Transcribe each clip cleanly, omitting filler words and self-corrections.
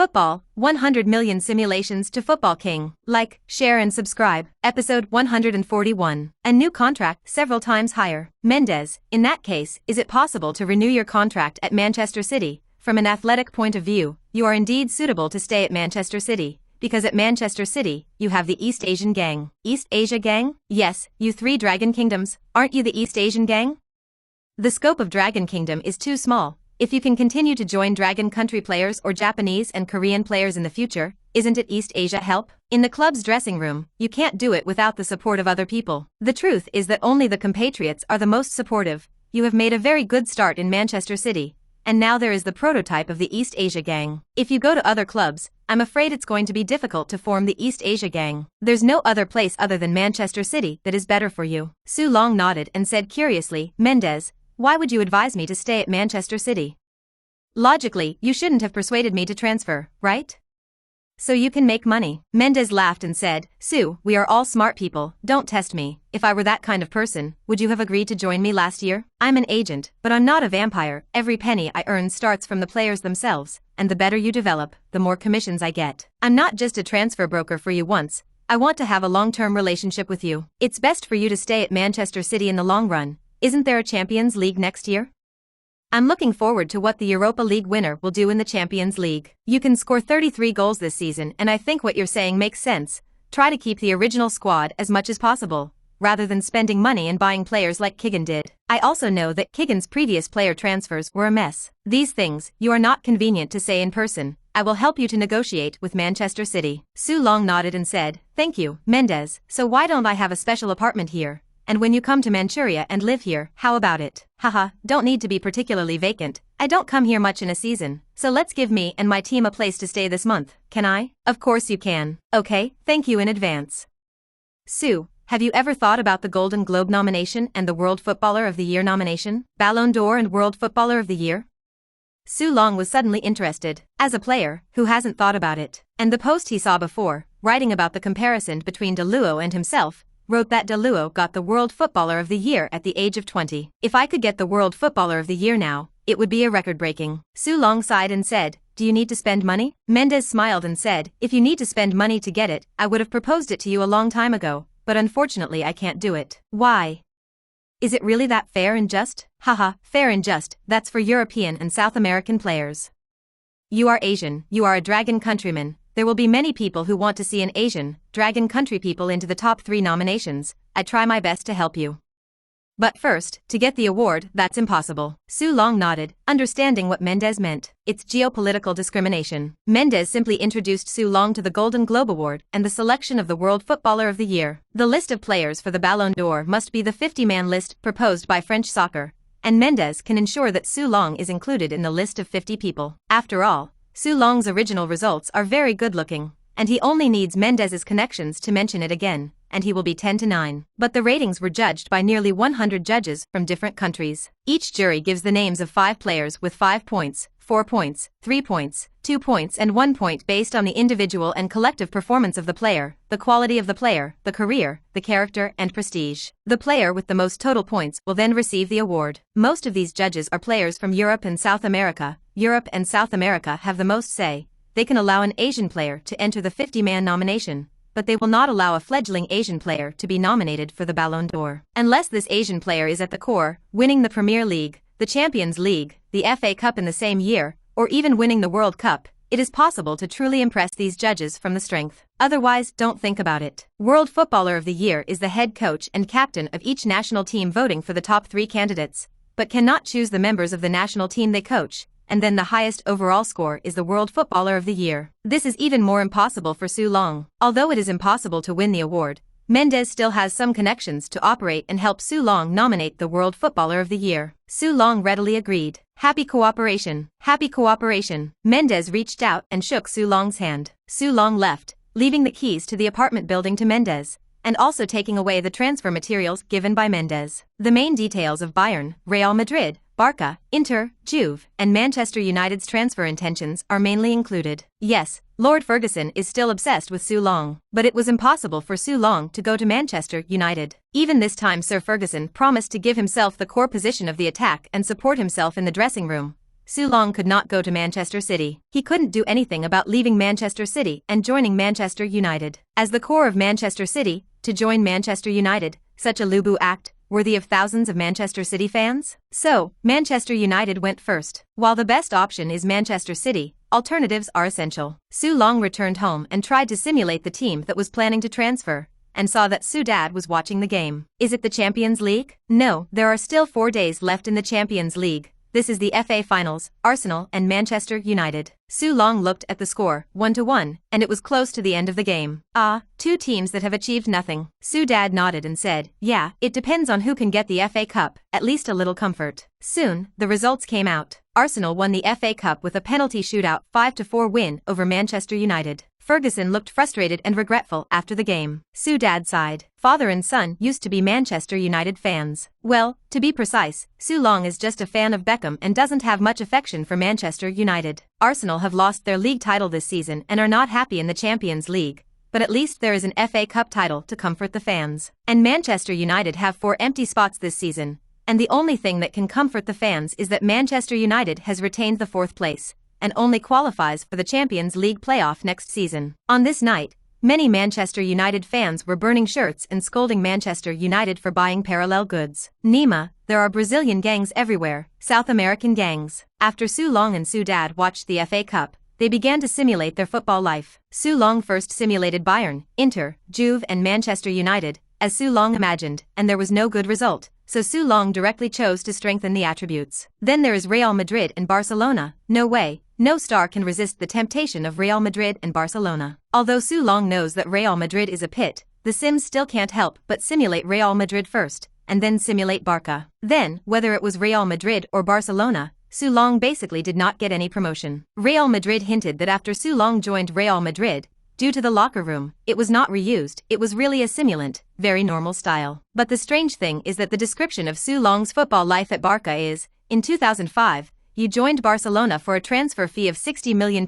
Football, 100 million simulations to Football King. Like, share and subscribe. Episode 141. A new contract several times higher. Mendes, in that case, is it possible to renew your contract at Manchester City? From an athletic point of view, you are indeed suitable to stay at Manchester City. Because at Manchester City, you have the East Asian Gang. East Asia Gang? Yes, you three Dragon Kingdoms, aren't you the East Asian Gang? The scope of Dragon Kingdom is too small. If you can continue to join Dragon Country players or Japanese and Korean players in the future, isn't it East Asia help? In the club's dressing room, you can't do it without the support of other people. The truth is that only the compatriots are the most supportive. You have made a very good start in Manchester City, and now there is the prototype of the East Asia Gang. If you go to other clubs, I'm afraid it's going to be difficult to form the East Asia Gang. There's no other place other than Manchester City that is better for you. Su Long nodded and said curiously, Mendes, why would you advise me to stay at Manchester City? Logically, you shouldn't have persuaded me to transfer, right? So you can make money. Mendes laughed and said, Su, we are all smart people, don't test me. If I were that kind of person, would you have agreed to join me last year? I'm an agent, but I'm not a vampire. Every penny I earn starts from the players themselves, and the better you develop, the more commissions I get. I'm not just a transfer broker for you once. I want to have a long-term relationship with you. It's best for you to stay at Manchester City in the long run. Isn't there a Champions League next year? I'm looking forward to what the Europa League winner will do in the Champions League. You can score 33 goals this season, and I think what you're saying makes sense. Try to keep the original squad as much as possible, rather than spending money and buying players like Keegan did. I also know that Keegan's previous player transfers were a mess. These things you are not convenient to say in person. I will help you to negotiate with Manchester City. Su Long nodded and said, Thank you, Mendes. So why don't I have a special apartment here? And when you come to Manchuria and live here, how about it? Haha, don't need to be particularly vacant. I don't come here much in a season, so let's give me and my team a place to stay this month, can I? Of course you can. Okay, thank you in advance. Su, have you ever thought about the Golden Globe nomination and the World Footballer of the Year nomination? Ballon d'Or and World Footballer of the Year? Su Long was suddenly interested, as a player who hasn't thought about it. And the post he saw before, writing about the comparison between De Luo and himself, wrote that De Luo got the World Footballer of the Year at the age of 20. If I could get the World Footballer of the Year now, it would be a record-breaking. Su Long sighed and said, Do you need to spend money? Mendes smiled and said, If you need to spend money to get it, I would have proposed it to you a long time ago, but unfortunately I can't do it. Why? Is it really that fair and just? Haha, fair and just, that's for European and South American players. You are Asian, you are a Dragon countryman. There will be many people who want to see an Asian, Dragon country people into the top 3 nominations. I try my best to help you. But first, to get the award, that's impossible. Su Long nodded, understanding what Mendes meant. It's geopolitical discrimination. Mendes simply introduced Su Long to the Golden Globe Award and the selection of the World Footballer of the Year. The list of players for the Ballon d'Or must be the 50-man list proposed by French soccer, and Mendes can ensure that Su Long is included in the list of 50 people. After all, Su Long's original results are very good-looking, and he only needs Mendes's connections to mention it again, and he will be 10-9. But the ratings were judged by nearly 100 judges from different countries. Each jury gives the names of 5 players with 5 points, 4 points, 3 points, 2 points and 1 point based on the individual and collective performance of the player, the quality of the player, the career, the character and prestige. The player with the most total points will then receive the award. Most of these judges are players from Europe and South America. Europe and South America have the most say. They can allow an Asian player to enter the 50-man nomination, but they will not allow a fledgling Asian player to be nominated for the Ballon d'Or. Unless this Asian player is at the core, winning the Premier League, the Champions League, the FA Cup in the same year, or even winning the World Cup, it is possible to truly impress these judges from the strength. Otherwise, don't think about it. World Footballer of the Year is the head coach and captain of each national team voting for the top 3 candidates, but cannot choose the members of the national team they coach, and then the highest overall score is the World Footballer of the Year. This is even more impossible for Su Long. Although it is impossible to win the award, Mendes still has some connections to operate and help Su Long nominate the World Footballer of the Year. Su Long readily agreed. Happy cooperation. Happy cooperation. Mendes reached out and shook Su Long's hand. Su Long left, leaving the keys to the apartment building to Mendes, and also taking away the transfer materials given by Mendes. The main details of Bayern, Real Madrid, Barca, Inter, Juve, and Manchester United's transfer intentions are mainly included. Yes, Lord Ferguson is still obsessed with Su Long, but it was impossible for Su Long to go to Manchester United. Even this time Sir Ferguson promised to give himself the core position of the attack and support himself in the dressing room. Su Long could not go to Manchester City. He couldn't do anything about leaving Manchester City and joining Manchester United. As the core of Manchester City, to join Manchester United, such a Lubu act, worthy of thousands of Manchester City fans? So, Manchester United went first. While the best option is Manchester City, alternatives are essential. Su Long returned home and tried to simulate the team that was planning to transfer, and saw that Su Dad was watching the game. Is it the Champions League? No, there are still 4 days left in the Champions League. This is the FA Finals, Arsenal and Manchester United. Su Long looked at the score, 1-1, and it was close to the end of the game. Two teams that have achieved nothing. Su Dad nodded and said, yeah, it depends on who can get the FA Cup, at least a little comfort. Soon, the results came out. Arsenal won the FA Cup with a penalty shootout 5-4 win over Manchester United. Ferguson looked frustrated and regretful after the game. Su Dad sighed. Father and son used to be Manchester United fans. Well, to be precise, Su Long is just a fan of Beckham and doesn't have much affection for Manchester United. Arsenal have lost their league title this season and are not happy in the Champions League, but at least there is an FA Cup title to comfort the fans. And Manchester United have 4 empty spots this season, and the only thing that can comfort the fans is that Manchester United has retained the 4th place and only qualifies for the Champions League playoff next season. On this night, many Manchester United fans were burning shirts and scolding Manchester United for buying parallel goods. Nima, there are Brazilian gangs everywhere, South American gangs. After Su Long and Su Dad watched the FA Cup, they began to simulate their football life. Su Long first simulated Bayern, Inter, Juve and Manchester United, as Su Long imagined, and there was no good result, so Su Long directly chose to strengthen the attributes. Then there is Real Madrid and Barcelona. No way, no star can resist the temptation of Real Madrid and Barcelona. Although Su Long knows that Real Madrid is a pit, the Sims still can't help but simulate Real Madrid first, and then simulate Barca. Then, whether it was Real Madrid or Barcelona, Su Long basically did not get any promotion. Real Madrid hinted that after Su Long joined Real Madrid, due to the locker room, it was not reused, it was really a simulant, very normal style. But the strange thing is that the description of Su Long's football life at Barca is, in 2005, you joined Barcelona for a transfer fee of £60 million,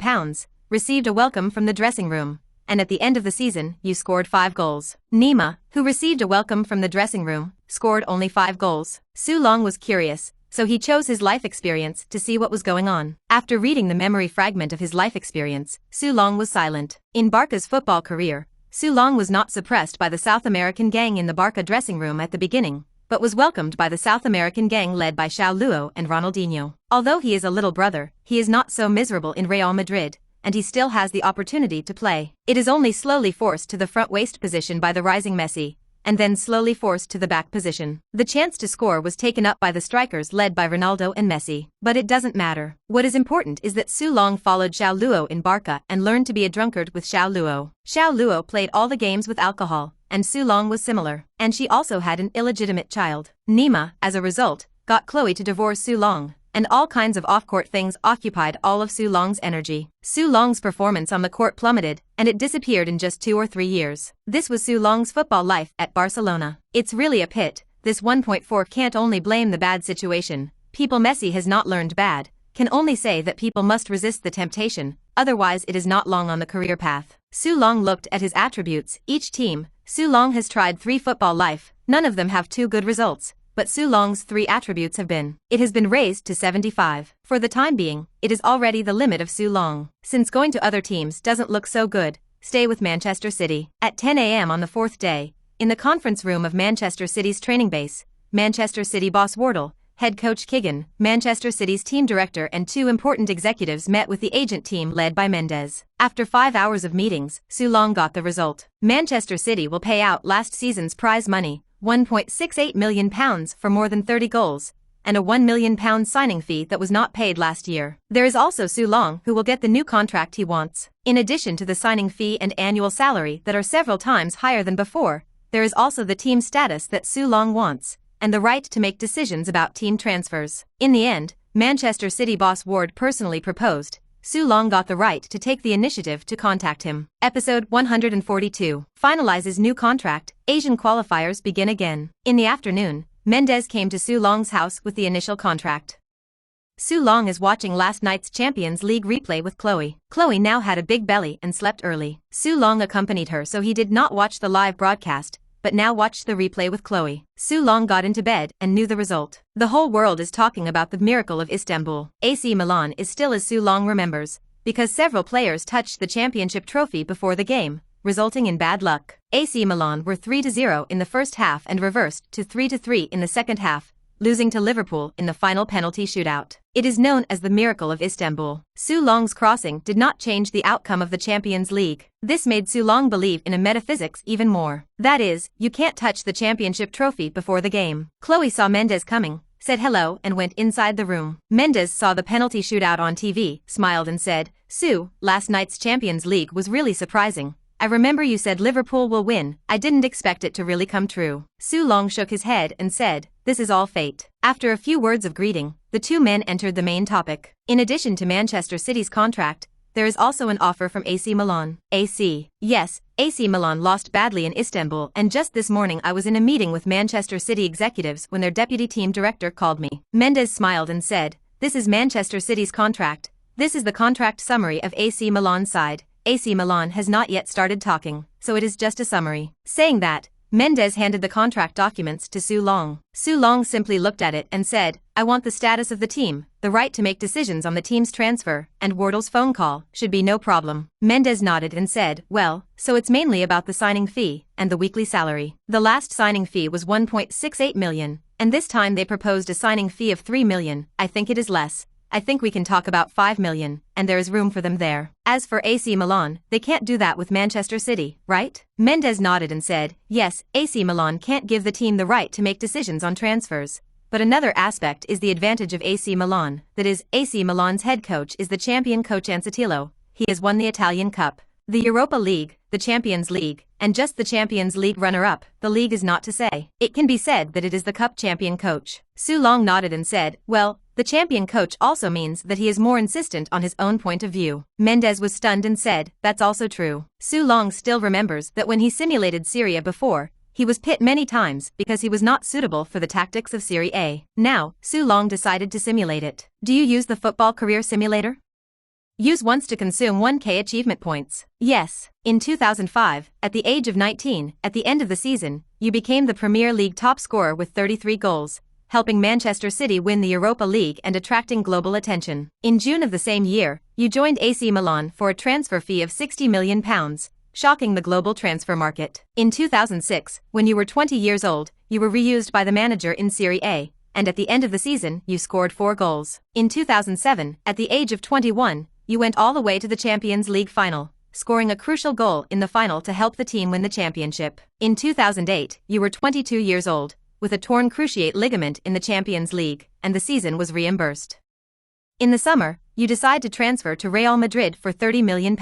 received a welcome from the dressing room, and at the end of the season, you scored 5 goals. Nima, who received a welcome from the dressing room, scored only 5 goals. Su Long was curious, so he chose his life experience to see what was going on. After reading the memory fragment of his life experience, Su Long was silent. In Barca's football career, Su Long was not suppressed by the South American gang in the Barca dressing room at the beginning, but was welcomed by the South American gang led by João Luo and Ronaldinho. Although he is a little brother, he is not so miserable in Real Madrid, and he still has the opportunity to play. It is only slowly forced to the front waist position by the rising Messi, and then slowly forced to the back position. The chance to score was taken up by the strikers led by Ronaldo and Messi. But it doesn't matter. What is important is that Su Long followed João Luo in Barca and learned to be a drunkard with João Luo. João Luo played all the games with alcohol, and Su Long was similar. And she also had an illegitimate child. Nima, as a result, got Chloe to divorce Su Long, and all kinds of off-court things occupied all of Su Long's energy. Su Long's performance on the court plummeted, and it disappeared in just 2 or 3 years. This was Su Long's football life at Barcelona. It's really a pit. This 1.4 can't only blame the bad situation. People Messi has not learned bad, can only say that people must resist the temptation, otherwise it is not long on the career path. Su Long looked at his attributes, each team. Su Long has tried 3 football life, none of them have 2 good results. But Su Long's 3 attributes have been. It has been raised to 75. For the time being, it is already the limit of Su Long. Since going to other teams doesn't look so good, stay with Manchester City. At 10 a.m. on the 4th day, in the conference room of Manchester City's training base, Manchester City boss Wardle, head coach Keegan, Manchester City's team director and 2 important executives met with the agent team led by Mendes. After 5 hours of meetings, Su Long got the result. Manchester City will pay out last season's prize money, £1.68 million for more than 30 goals, and a £1 million signing fee that was not paid last year. There is also Su Long who will get the new contract he wants. In addition to the signing fee and annual salary that are several times higher than before, there is also the team status that Su Long wants, and the right to make decisions about team transfers. In the end, Manchester City boss Ward personally proposed. Su Long got the right to take the initiative to contact him. Episode 142. Finalizes new contract, Asian qualifiers begin again. In the afternoon, Mendes came to Su Long's house with the initial contract. Su Long is watching last night's Champions League replay with Chloe. Chloe now had a big belly and slept early. Su Long accompanied her so he did not watch the live broadcast, but now watched the replay with Chloe. Su Long got into bed and knew the result. The whole world is talking about the miracle of Istanbul. AC Milan is still as Su Long remembers, because several players touched the championship trophy before the game, resulting in bad luck. AC Milan were 3-0 in the first half and reversed to 3-3 in the second half, losing to Liverpool in the final penalty shootout. It is known as the miracle of Istanbul. Su Long's crossing did not change the outcome of the Champions League. This made Su Long believe in a metaphysics even more. That is, you can't touch the championship trophy before the game. Chloe saw Mendes coming, said hello and went inside the room. Mendes saw the penalty shootout on TV, smiled and said, "Su, last night's Champions League was really surprising. I remember you said Liverpool will win. I didn't expect it to really come true." Su Long shook his head and said, "This is all fate." After a few words of greeting, the two men entered the main topic. In addition to Manchester City's contract, there is also an offer from AC Milan. Yes, AC Milan lost badly in Istanbul, and just this morning I was in a meeting with Manchester City executives when their deputy team director called me. Mendes smiled and said, "This is Manchester City's contract. This is the contract summary of AC Milan's side. AC Milan has not yet started talking, so it is just a summary." Saying that, Mendes handed the contract documents to Su Long. Su Long simply looked at it and said, "I want the status of the team, the right to make decisions on the team's transfer, and Wardle's phone call, should be no problem." Mendes nodded and said, "Well, so it's mainly about the signing fee, and the weekly salary." The last signing fee was 1.68 million, and this time they proposed a signing fee of 3 million, I think it is less. I think we can talk about 5 million, and there is room for them there. As for AC Milan, they can't do that with Manchester City, right? Mendes nodded and said, "Yes, AC Milan can't give the team the right to make decisions on transfers. But another aspect is the advantage of AC Milan, that is, AC Milan's head coach is the champion coach Ancelotti. He has won the Italian Cup, the Europa League, the Champions League, and just the Champions League runner-up. The league is not to say. It can be said that it is the Cup champion coach." Su Long nodded and said, "Well, the champion coach also means that he is more insistent on his own point of view." Mendes was stunned and said, "That's also true." Su Long still remembers that when he simulated Serie A before, he was pit many times because he was not suitable for the tactics of Serie A. Now, Su Long decided to simulate it. Do you use the football career simulator? Use once to consume 1K achievement points. Yes. In 2005, at the age of 19, at the end of the season, you became the Premier League top scorer with 33 goals, helping Manchester City win the Europa League and attracting global attention. In June of the same year, you joined AC Milan for a transfer fee of £60 million, shocking the global transfer market. In 2006, when you were 20 years old, you were reused by the manager in Serie A, and at the end of the season, you scored 4 goals. In 2007, at the age of 21, you went all the way to the Champions League final, scoring a crucial goal in the final to help the team win the championship. In 2008, you were 22 years old, with a torn cruciate ligament in the Champions League, and the season was reimbursed. In the summer, you decide to transfer to Real Madrid for £30 million.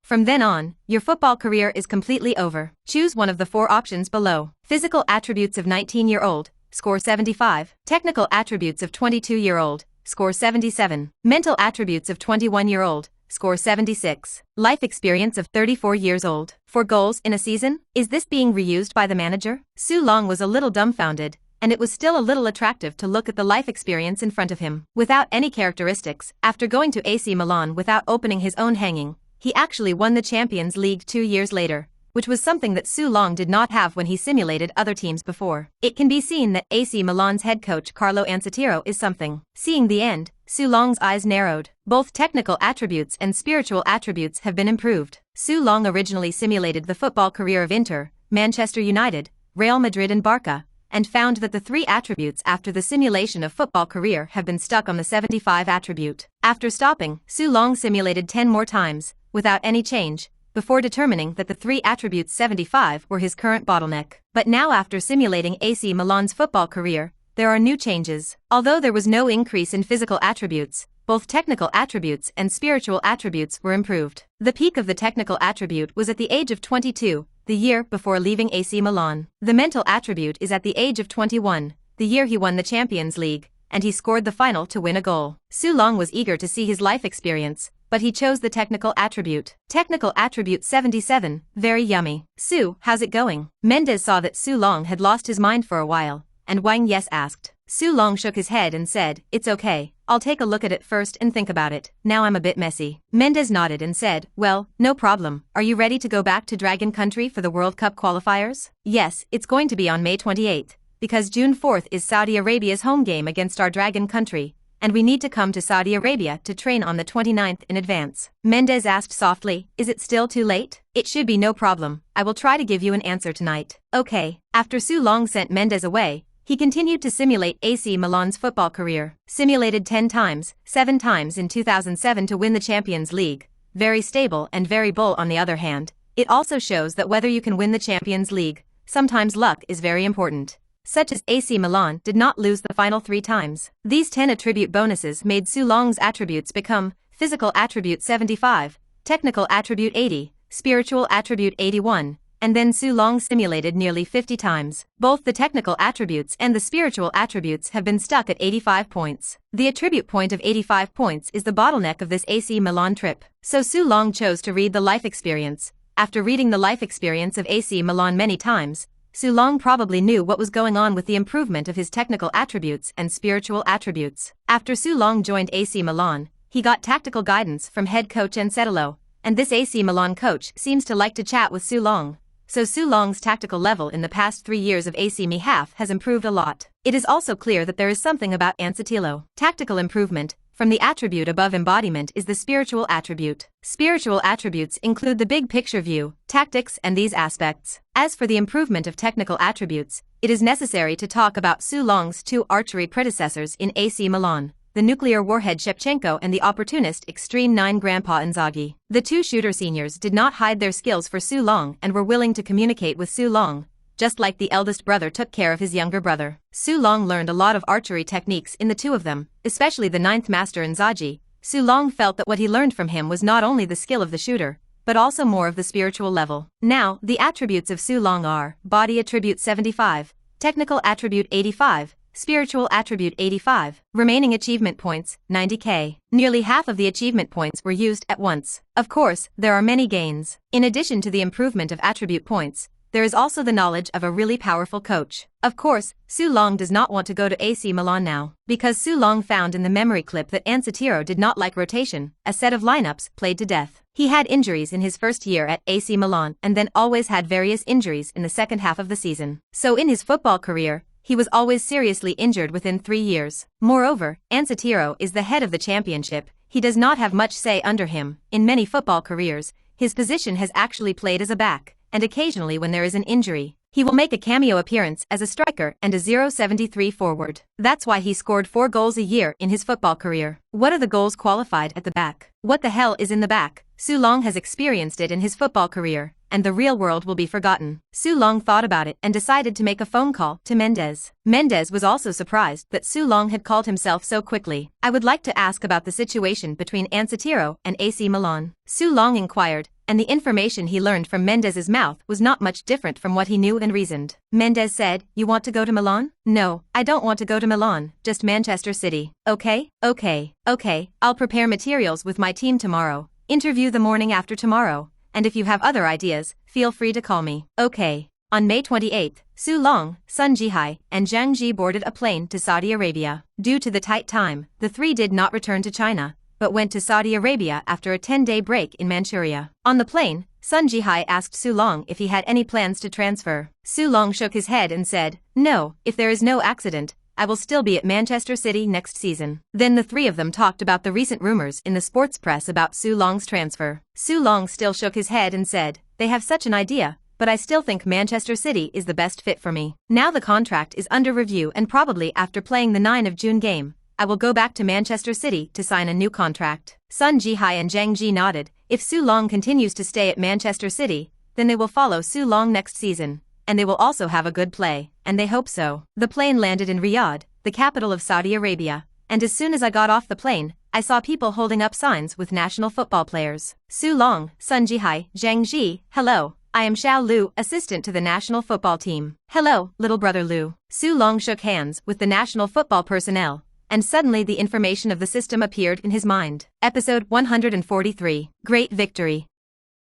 From then on, your football career is completely over. Choose one of the 4 options below. Physical attributes of 19-year-old, score 75. Technical attributes of 22-year-old, score 77. Mental attributes of 21-year-old, score 76. Life experience of 34 years old. 4 goals in a season? Is this being reused by the manager? Su Long was a little dumbfounded, and it was still a little attractive to look at the life experience in front of him. Without any characteristics, after going to AC Milan without opening his own hanging, he actually won the Champions League 2 years later, which was something that Su Long did not have when he simulated other teams before. It can be seen that AC Milan's head coach Carlo Ancelotti is something. Seeing the end, Su Long's eyes narrowed. Both technical attributes and spiritual attributes have been improved. Su Long originally simulated the football career of Inter, Manchester United, Real Madrid and Barca, and found that the 3 attributes after the simulation of football career have been stuck on the 75 attribute. After stopping, Su Long simulated 10 more times, without any change, before determining that the 3 attributes 75 were his current bottleneck. But now after simulating AC Milan's football career, there are new changes. Although there was no increase in physical attributes, both technical attributes and spiritual attributes were improved. The peak of the technical attribute was at the age of 22, the year before leaving AC Milan. The mental attribute is at the age of 21, the year he won the Champions League, and he scored the final to win a goal. Su Long was eager to see his life experience, but he chose the technical attribute. Technical attribute 77, very yummy. "Su, how's it going?" Mendes saw that Su Long had lost his mind for a while, and Wang Yes asked. Su Long shook his head and said, "It's okay, I'll take a look at it first and think about it. Now I'm a bit messy. Mendes nodded and said, well, no problem. Are you ready to go back to Dragon Country for the World Cup qualifiers? Yes, it's going to be on May 28th, because June 4th is Saudi Arabia's home game against our Dragon Country, and we need to come to Saudi Arabia to train on the 29th in advance. Mendes asked softly, is it still too late? It should be no problem. I will try to give you an answer tonight. Okay. After Su Long sent Mendes away, he continued to simulate AC Milan's football career. Simulated 10 times, 7 times in 2007 to win the Champions League. Very stable and very bull on the other hand. It also shows that whether you can win the Champions League, sometimes luck is very important. Such as AC Milan did not lose the final 3 times. These 10 attribute bonuses made Su Long's attributes become physical attribute 75, technical attribute 80, spiritual attribute 81, and then Su Long simulated nearly 50 times. Both the technical attributes and the spiritual attributes have been stuck at 85 points. The attribute point of 85 points is the bottleneck of this AC Milan trip. So Su Long chose to read the life experience. After reading the life experience of AC Milan many times, Su Long probably knew what was going on with the improvement of his technical attributes and spiritual attributes. After Su Long joined AC Milan, he got tactical guidance from head coach Ancetolo, and this AC Milan coach seems to like to chat with Su Long. So Su Long's tactical level in the past 3 years of AC Milan has improved a lot. It is also clear that there is something about Ancetolo. Tactical improvement, from the attribute above embodiment is the spiritual attribute. Spiritual attributes include the big picture view, tactics and these aspects. As for the improvement of technical attributes, it is necessary to talk about Su Long's 2 archery predecessors in AC Milan, the nuclear warhead Shevchenko and the opportunist Extreme 9 Grandpa Inzaghi. The 2 shooter seniors did not hide their skills for Su Long and were willing to communicate with Su Long, just like the eldest brother took care of his younger brother. Su Long learned a lot of archery techniques in the 2 of them, especially the 9th master Inzaghi. Su Long felt that what he learned from him was not only the skill of the shooter, but also more of the spiritual level. Now, the attributes of Su Long are body attribute 75, technical attribute 85, spiritual attribute 85, remaining achievement points, 90k. Nearly half of the achievement points were used at once. Of course, there are many gains. In addition to the improvement of attribute points, there is also the knowledge of a really powerful coach. Of course, Su Long does not want to go to AC Milan now, because Su Long found in the memory clip that Ancetolo did not like rotation, a set of lineups played to death. He had injuries in his first year at AC Milan and then always had various injuries in the second half of the season. So in his football career, he was always seriously injured within 3 years. Moreover, Ancetolo is the head of the championship. He does not have much say under him. In many football careers, his position has actually played as a back, and occasionally when there is an injury, he will make a cameo appearance as a striker and a 073 forward. That's why he scored 4 goals a year in his football career. What are the goals qualified at the back? What the hell is in the back? Su Long has experienced it in his football career, and the real world will be forgotten. Su Long thought about it and decided to make a phone call to Mendes. Mendes was also surprised that Su Long had called himself so quickly. I would like to ask about the situation between Ancetolo and AC Milan. Su Long inquired, and the information he learned from Mendes's mouth was not much different from what he knew and reasoned. Mendes said, you want to go to Milan? No, I don't want to go to Milan, just Manchester City. Okay, I'll prepare materials with my team tomorrow. Interview the morning after tomorrow, and if you have other ideas, feel free to call me. Okay. On May 28, Su Long, Sun Jihai, and Zhang Ji boarded a plane to Saudi Arabia. Due to the tight time, the 3 did not return to China, but went to Saudi Arabia after a 10-day break in Manchuria. On the plane, Sun Jihai asked Su Long if he had any plans to transfer. Su Long shook his head and said, no, if there is no accident, I will still be at Manchester City next season. Then the 3 of them talked about the recent rumors in the sports press about Su Long's transfer. Su Long still shook his head and said, they have such an idea, but I still think Manchester City is the best fit for me. Now the contract is under review and probably after playing the 9 of June game, I will go back to Manchester City to sign a new contract. Sun Jihai and Zhang Ji nodded. If Su Long continues to stay at Manchester City, then they will follow Su Long next season, and they will also have a good play, and they hope so. The plane landed in Riyadh, the capital of Saudi Arabia, and as soon as I got off the plane, I saw people holding up signs with national football players. Su Long, Sun Jihai, Zhang Ji, hello, I am Xiao Lu, assistant to the national football team. Hello, little brother Lu. Su Long shook hands with the national football personnel, and suddenly the information of the system appeared in his mind. Episode 143. Great Victory.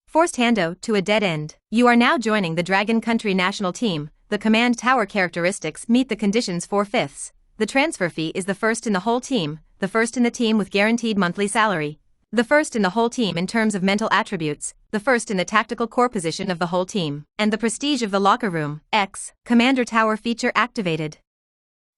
Forced Hando to a dead end. You are now joining the Dragon Country national team. The command tower characteristics meet the conditions 4/5. The transfer fee is the first in the whole team. the first in the team with guaranteed monthly salary, the first in the whole team in terms of mental attributes, the first in the tactical core position of the whole team, and the prestige of the locker room. Commander Tower feature activated.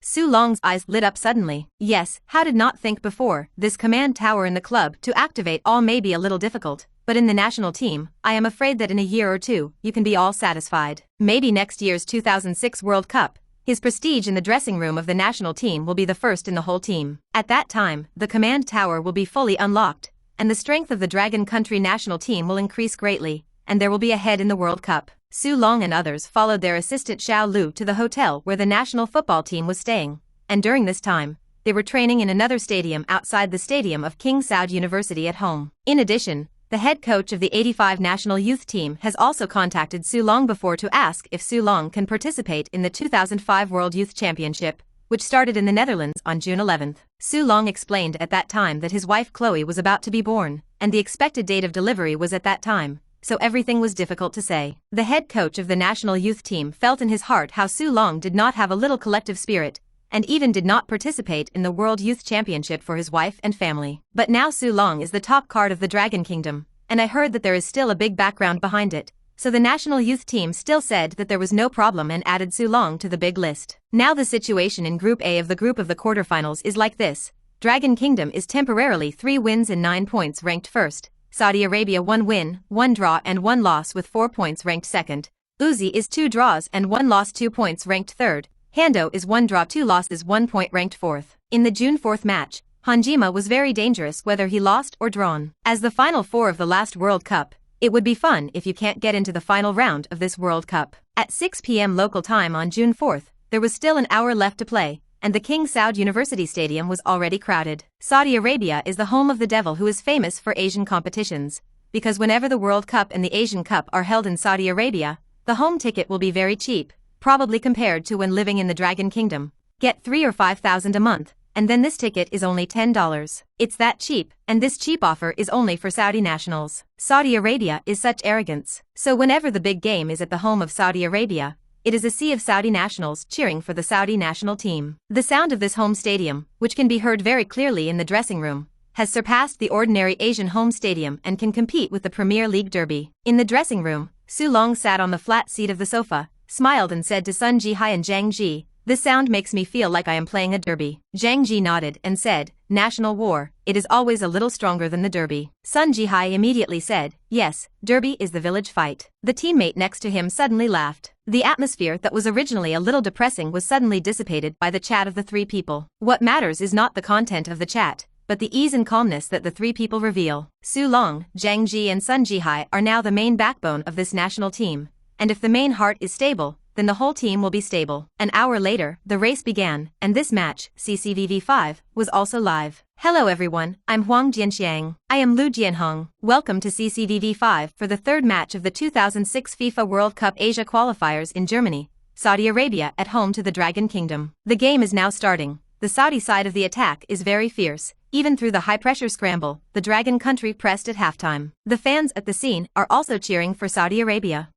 Su Long's eyes lit up suddenly. Yes, how did not think before, this command tower in the club to activate all may be a little difficult, but in the national team, I am afraid that in a year or two, you can be all satisfied. Maybe next year's 2006 World Cup, his prestige in the dressing room of the national team will be the first in the whole team. At that time, the command tower will be fully unlocked, and the strength of the Dragon Country national team will increase greatly, and there will be a head in the World Cup. Su Long and others followed their assistant Xiao Lu to the hotel where the national football team was staying, and during this time, they were training in another stadium outside the stadium of King Saud University at home. In addition, the head coach of the 85 national youth team has also contacted Su Long before to ask if Su Long can participate in the 2005 World Youth Championship, which started in the Netherlands on June 11. Su Long explained at that time that his wife Chloe was about to be born, and the expected date of delivery was at that time, so everything was difficult to say. The head coach of the national youth team felt in his heart how Su Long did not have a little collective spirit, and even did not participate in the World Youth Championship for his wife and family. But now Su Long is the top card of the Dragon Kingdom, and I heard that there is still a big background behind it, so the national youth team still said that there was no problem and added Su Long to the big list. Now the situation in Group A of the quarterfinals is like this. Dragon Kingdom is temporarily 3 wins and 9 points ranked first, Saudi Arabia 1 win, 1 draw and 1 loss with 4 points ranked second, Uzi is 2 draws and 1 loss 2 points ranked third, Hando is 1 draw 2 losses 1 point ranked fourth. In the June 4th match, Hanjima was very dangerous whether he lost or drawn. As the final 4 of the last World Cup, it would be fun if you can't get into the final round of this World Cup. At 6 p.m. local time on June 4th, there was still an hour left to play, and the King Saud University Stadium was already crowded. Saudi Arabia is the home of the devil who is famous for Asian competitions, because whenever the World Cup and the Asian Cup are held in Saudi Arabia, the home ticket will be very cheap, probably compared to when living in the Dragon Kingdom. Get 3,000 or 5,000 a month, and then this ticket is only $10. It's that cheap, and this cheap offer is only for Saudi nationals. Saudi Arabia is such arrogance, so whenever the big game is at the home of Saudi Arabia, it is a sea of Saudi nationals cheering for the Saudi national team. The sound of this home stadium, which can be heard very clearly in the dressing room, has surpassed the ordinary Asian home stadium and can compete with the Premier League derby. In the dressing room, Su Long sat on the flat seat of the sofa, smiled and said to Sun Jihai and Zhang Ji, "This sound makes me feel like I am playing a derby." Zhang Ji nodded and said, "National war, it is always a little stronger than the derby." Sun Jihai immediately said, "Yes, derby is the village fight." The teammate next to him suddenly laughed. The atmosphere that was originally a little depressing was suddenly dissipated by the chat of the 3 people. What matters is not the content of the chat, but the ease and calmness that the 3 people reveal. Su Long, Zhang Ji and Sun Jihai are now the main backbone of this national team, and if the main heart is stable, then the whole team will be stable. An hour later, the race began, and this match, CCVV5, was also live. Hello everyone, I'm Huang Jianxiang. I am Lu Jianhong. Welcome to CCVV5 for the 3rd match of the 2006 FIFA World Cup Asia qualifiers in Germany, Saudi Arabia at home to the Dragon Kingdom. The game is now starting. The Saudi side of the attack is very fierce. Even through the high-pressure scramble, the Dragon country pressed at halftime. The fans at the scene are also cheering for Saudi Arabia.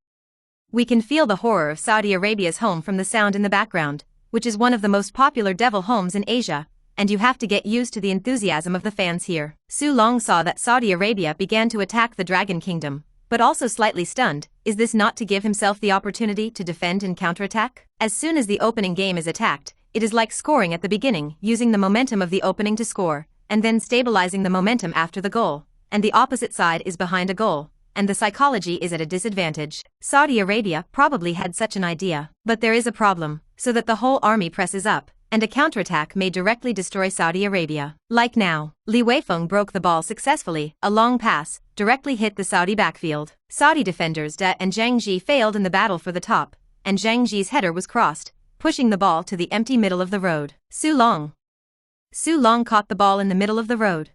We can feel the horror of Saudi Arabia's home from the sound in the background, which is one of the most popular devil homes in Asia, and you have to get used to the enthusiasm of the fans here. Su Long saw that Saudi Arabia began to attack the Dragon Kingdom, but also slightly stunned. Is this not to give himself the opportunity to defend and counterattack? As soon as the opening game is attacked, it is like scoring at the beginning, using the momentum of the opening to score, and then stabilizing the momentum after the goal, and the opposite side is behind a goal, and the psychology is at a disadvantage. Saudi Arabia probably had such an idea, but there is a problem, so that the whole army presses up, and a counterattack may directly destroy Saudi Arabia. Like now, Li Weifeng broke the ball successfully, a long pass, directly hit the Saudi backfield. Saudi defenders Da and Zhang Ji failed in the battle for the top, and Zhang Ji's header was crossed, pushing the ball to the empty middle of the road. Su Long caught the ball in the middle of the road.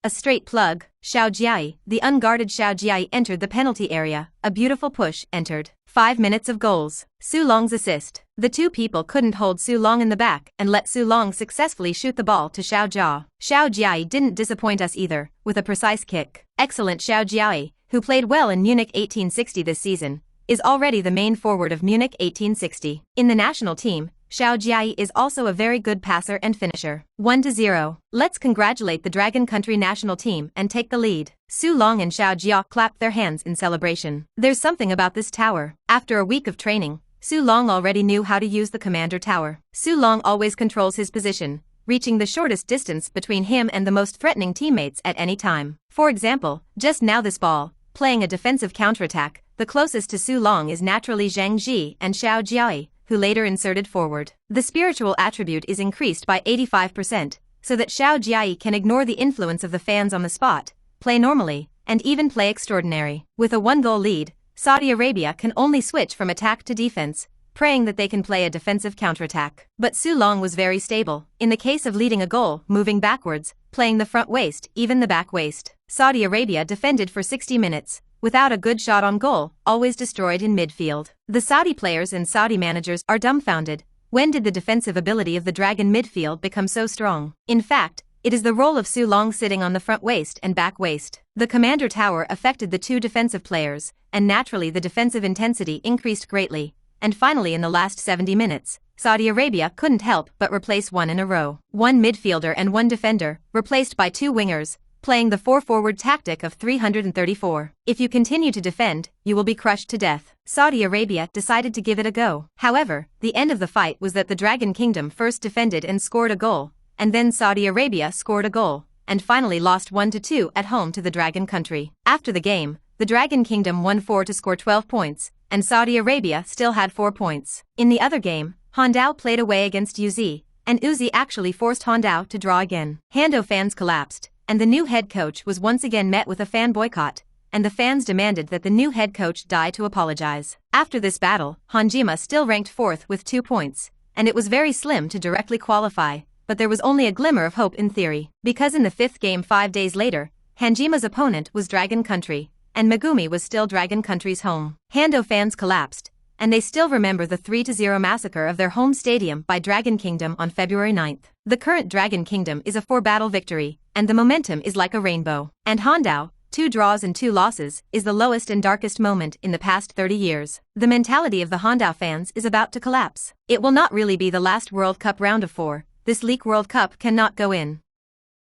A straight plug, Xiao Jiai, the unguarded Xiao Jiai entered the penalty area, a beautiful push entered. 5 minutes of goals. Su Long's assist. The 2 people couldn't hold Su Long in the back and let Su Long successfully shoot the ball to Xiao Jia. Xiao Jiai didn't disappoint us either, with a precise kick. Excellent Xiao Jiai, who played well in Munich 1860 this season, is already the main forward of Munich 1860. In the national team, Xiao Jiai is also a very good passer and finisher. 1-0. Let's congratulate the Dragon Country national team and take the lead. Su Long and Xiao Jia clapped their hands in celebration. There's something about this tower. After a week of training, Su Long already knew how to use the commander tower. Su Long always controls his position, reaching the shortest distance between him and the most threatening teammates at any time. For example, just now this ball, playing a defensive counterattack, the closest to Su Long is naturally Zhang Ji and Xiao Jiai, who later inserted forward. The spiritual attribute is increased by 85%, so that Xiao Jiai can ignore the influence of the fans on the spot, play normally, and even play extraordinary. With a 1-goal lead, Saudi Arabia can only switch from attack to defense, praying that they can play a defensive counterattack. But Su Long was very stable. In the case of leading a goal, moving backwards, playing the front waist, even the back waist. Saudi Arabia defended for 60 minutes, without a good shot on goal, always destroyed in midfield. The Saudi players and Saudi managers are dumbfounded. When did the defensive ability of the Dragon midfield become so strong? In fact, it is the role of Su Long sitting on the front waist and back waist. The commander tower affected the two defensive players, and naturally the defensive intensity increased greatly. And finally in the last 70 minutes, Saudi Arabia couldn't help but replace one in a row. One midfielder and one defender, replaced by two wingers, playing the 4-forward tactic of 334. If you continue to defend, you will be crushed to death. Saudi Arabia decided to give it a go. However, the end of the fight was that the Dragon Kingdom first defended and scored a goal, and then Saudi Arabia scored a goal, and finally lost 1-2 at home to the Dragon Country. After the game, the Dragon Kingdom won 4 to score 12 points, and Saudi Arabia still had 4 points. In the other game, Hondao played away against Uzi, and Uzi actually forced Hondao to draw again. Hando fans collapsed, and the new head coach was once again met with a fan boycott, and the fans demanded that the new head coach die to apologize. After this battle, Hanjima still ranked 4th with 2 points, and it was very slim to directly qualify, but there was only a glimmer of hope in theory, because in the 5th game 5 days later, Hanjima's opponent was Dragon Country, and Megumi was still Dragon Country's home. Hando fans collapsed, and they still remember the 3-0 massacre of their home stadium by Dragon Kingdom on February 9th. The current Dragon Kingdom is a 4-battle victory, and the momentum is like a rainbow. And Hondao, 2 draws and 2 losses, is the lowest and darkest moment in the past 30 years. The mentality of the Hondao fans is about to collapse. It will not really be the last World Cup round of 4, this League World Cup cannot go in.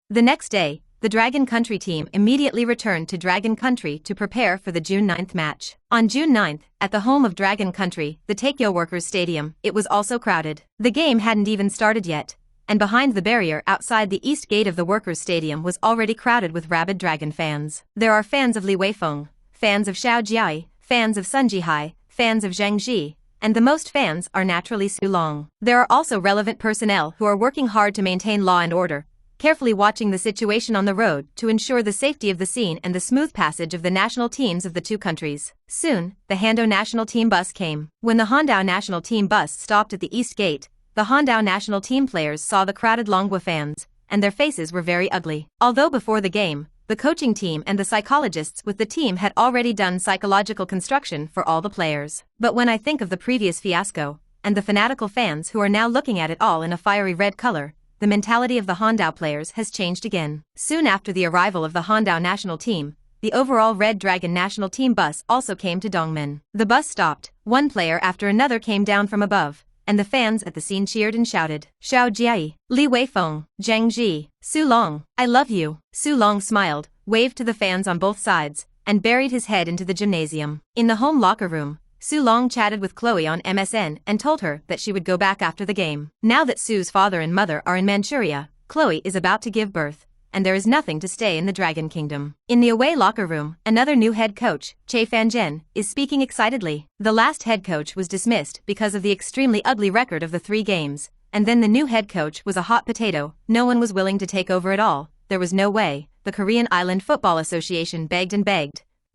The next day, the Dragon Country team immediately returned to Dragon Country to prepare for the June 9th match. On June 9th, at the home of Dragon Country, the Takeo Workers Stadium, it was also crowded. The game hadn't even started yet, and behind the barrier outside the east gate of the Workers Stadium was already crowded with rabid Dragon fans. There are fans of Li Weifeng, fans of Xiao Jiai, fans of Sun Jihai, fans of Zhang Ji, and the most fans are naturally Su Long. There are also relevant personnel who are working hard to maintain law and order, carefully watching the situation on the road to ensure the safety of the scene and the smooth passage of the national teams of the two countries. Soon, the Hando national team bus came. When the Hondao national team bus stopped at the east gate, the Hondao national team players saw the crowded Longwa fans, and their faces were very ugly. Although before the game, the coaching team and the psychologists with the team had already done psychological construction for all the players. But when I think of the previous fiasco, and the fanatical fans who are now looking at it all in a fiery red color, the mentality of the Hondao players has changed again. Soon after the arrival of the Hondao national team, the overall Red Dragon national team bus also came to Dongmen. The bus stopped, one player after another came down from above, and the fans at the scene cheered and shouted, Xiao Jiai, Li Weifeng, Zhang Ji, Su Long, I love you. Su Long smiled, waved to the fans on both sides, and buried his head into the gymnasium. In the home locker room, Su Long chatted with Chloe on MSN and told her that she would go back after the game. Now that Su's father and mother are in Manchuria, Chloe is about to give birth, and there is nothing to stay in the Dragon Kingdom. In the away locker room, another new head coach, Che Fanzhen, is speaking excitedly. The last head coach was dismissed because of the extremely ugly record of the 3 games, and then the new head coach was a hot potato. No one was willing to take over at all. There was no way. The Korean Island Football Association begged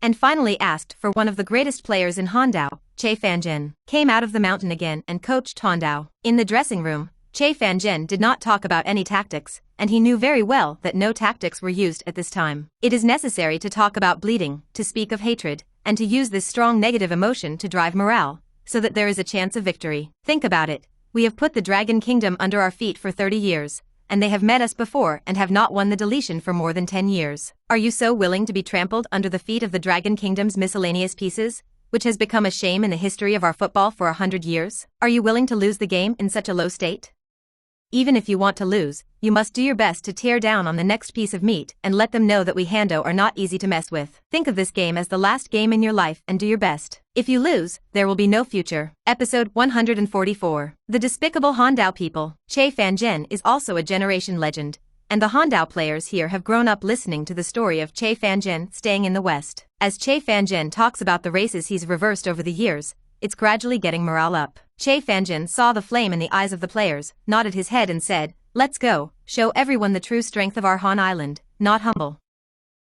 and finally asked for one of the greatest players in Hondao. Che Fanzhen came out of the mountain again and coached Hondao. In the dressing room, Che Fanzhen did not talk about any tactics, and he knew very well that no tactics were used at this time. It is necessary to talk about bleeding, to speak of hatred, and to use this strong negative emotion to drive morale, so that there is a chance of victory. Think about it. We have put the Dragon Kingdom under our feet for 30 years, and they have met us before and have not won the deletion for more than 10 years. Are you so willing to be trampled under the feet of the Dragon Kingdom's miscellaneous pieces? which has become a shame in the history of our football for 100 years? Are you willing to lose the game in such a low state? Even if you want to lose, you must do your best to tear down on the next piece of meat and let them know that we Hando are not easy to mess with. Think of this game as the last game in your life and do your best. If you lose, there will be no future. Episode 144. The Despicable Hondao People. Che Fanzhen is also a generation legend, and the Hondao players here have grown up listening to the story of Che Fanzhen staying in the West. As Che Fanzhen talks about the races he's reversed over the years, it's gradually getting morale up. Che Fanzhen saw the flame in the eyes of the players, nodded his head and said, "Let's go, show everyone the true strength of our Han Island, not humble.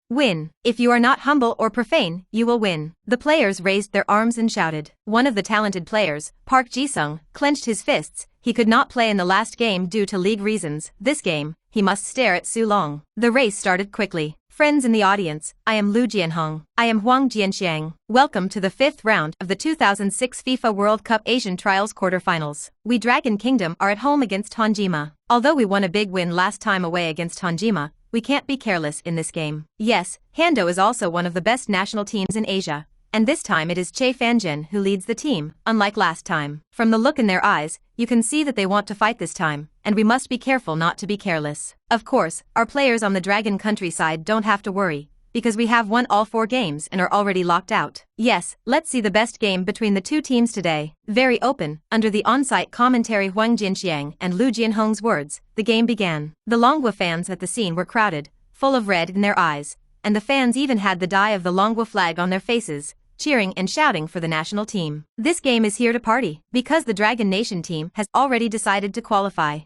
Win. If you are not humble or profane, you will win." The players raised their arms and shouted. One of the talented players, Park Ji-sung, clenched his fists. He could not play in the last game due to league reasons. This game, he must stare at Su Long. The race started quickly. Friends in the audience, I am Lu Jianhong. I am Huang Jianxiang. Welcome to the 5th round of the 2006 FIFA World Cup Asian Trials quarterfinals. We Dragon Kingdom are at home against Honjima. Although we won a big win last time away against Honjima, we can't be careless in this game. Yes, Hando is also one of the best national teams in Asia, and this time it is Che Fanzhen who leads the team, unlike last time. From the look in their eyes, you can see that they want to fight this time, and we must be careful not to be careless. Of course, our players on the Dragon countryside don't have to worry, because we have won all 4 games and are already locked out. Yes, let's see the best game between the two teams today. Very open, under the on-site commentary Huang Jinxiang and Lu Jianhong's words, the game began. The Longhua fans at the scene were crowded, full of red in their eyes, and the fans even had the dye of the Longhua flag on their faces, cheering and shouting for the national team. This game is here to party, because the Dragon Nation team has already decided to qualify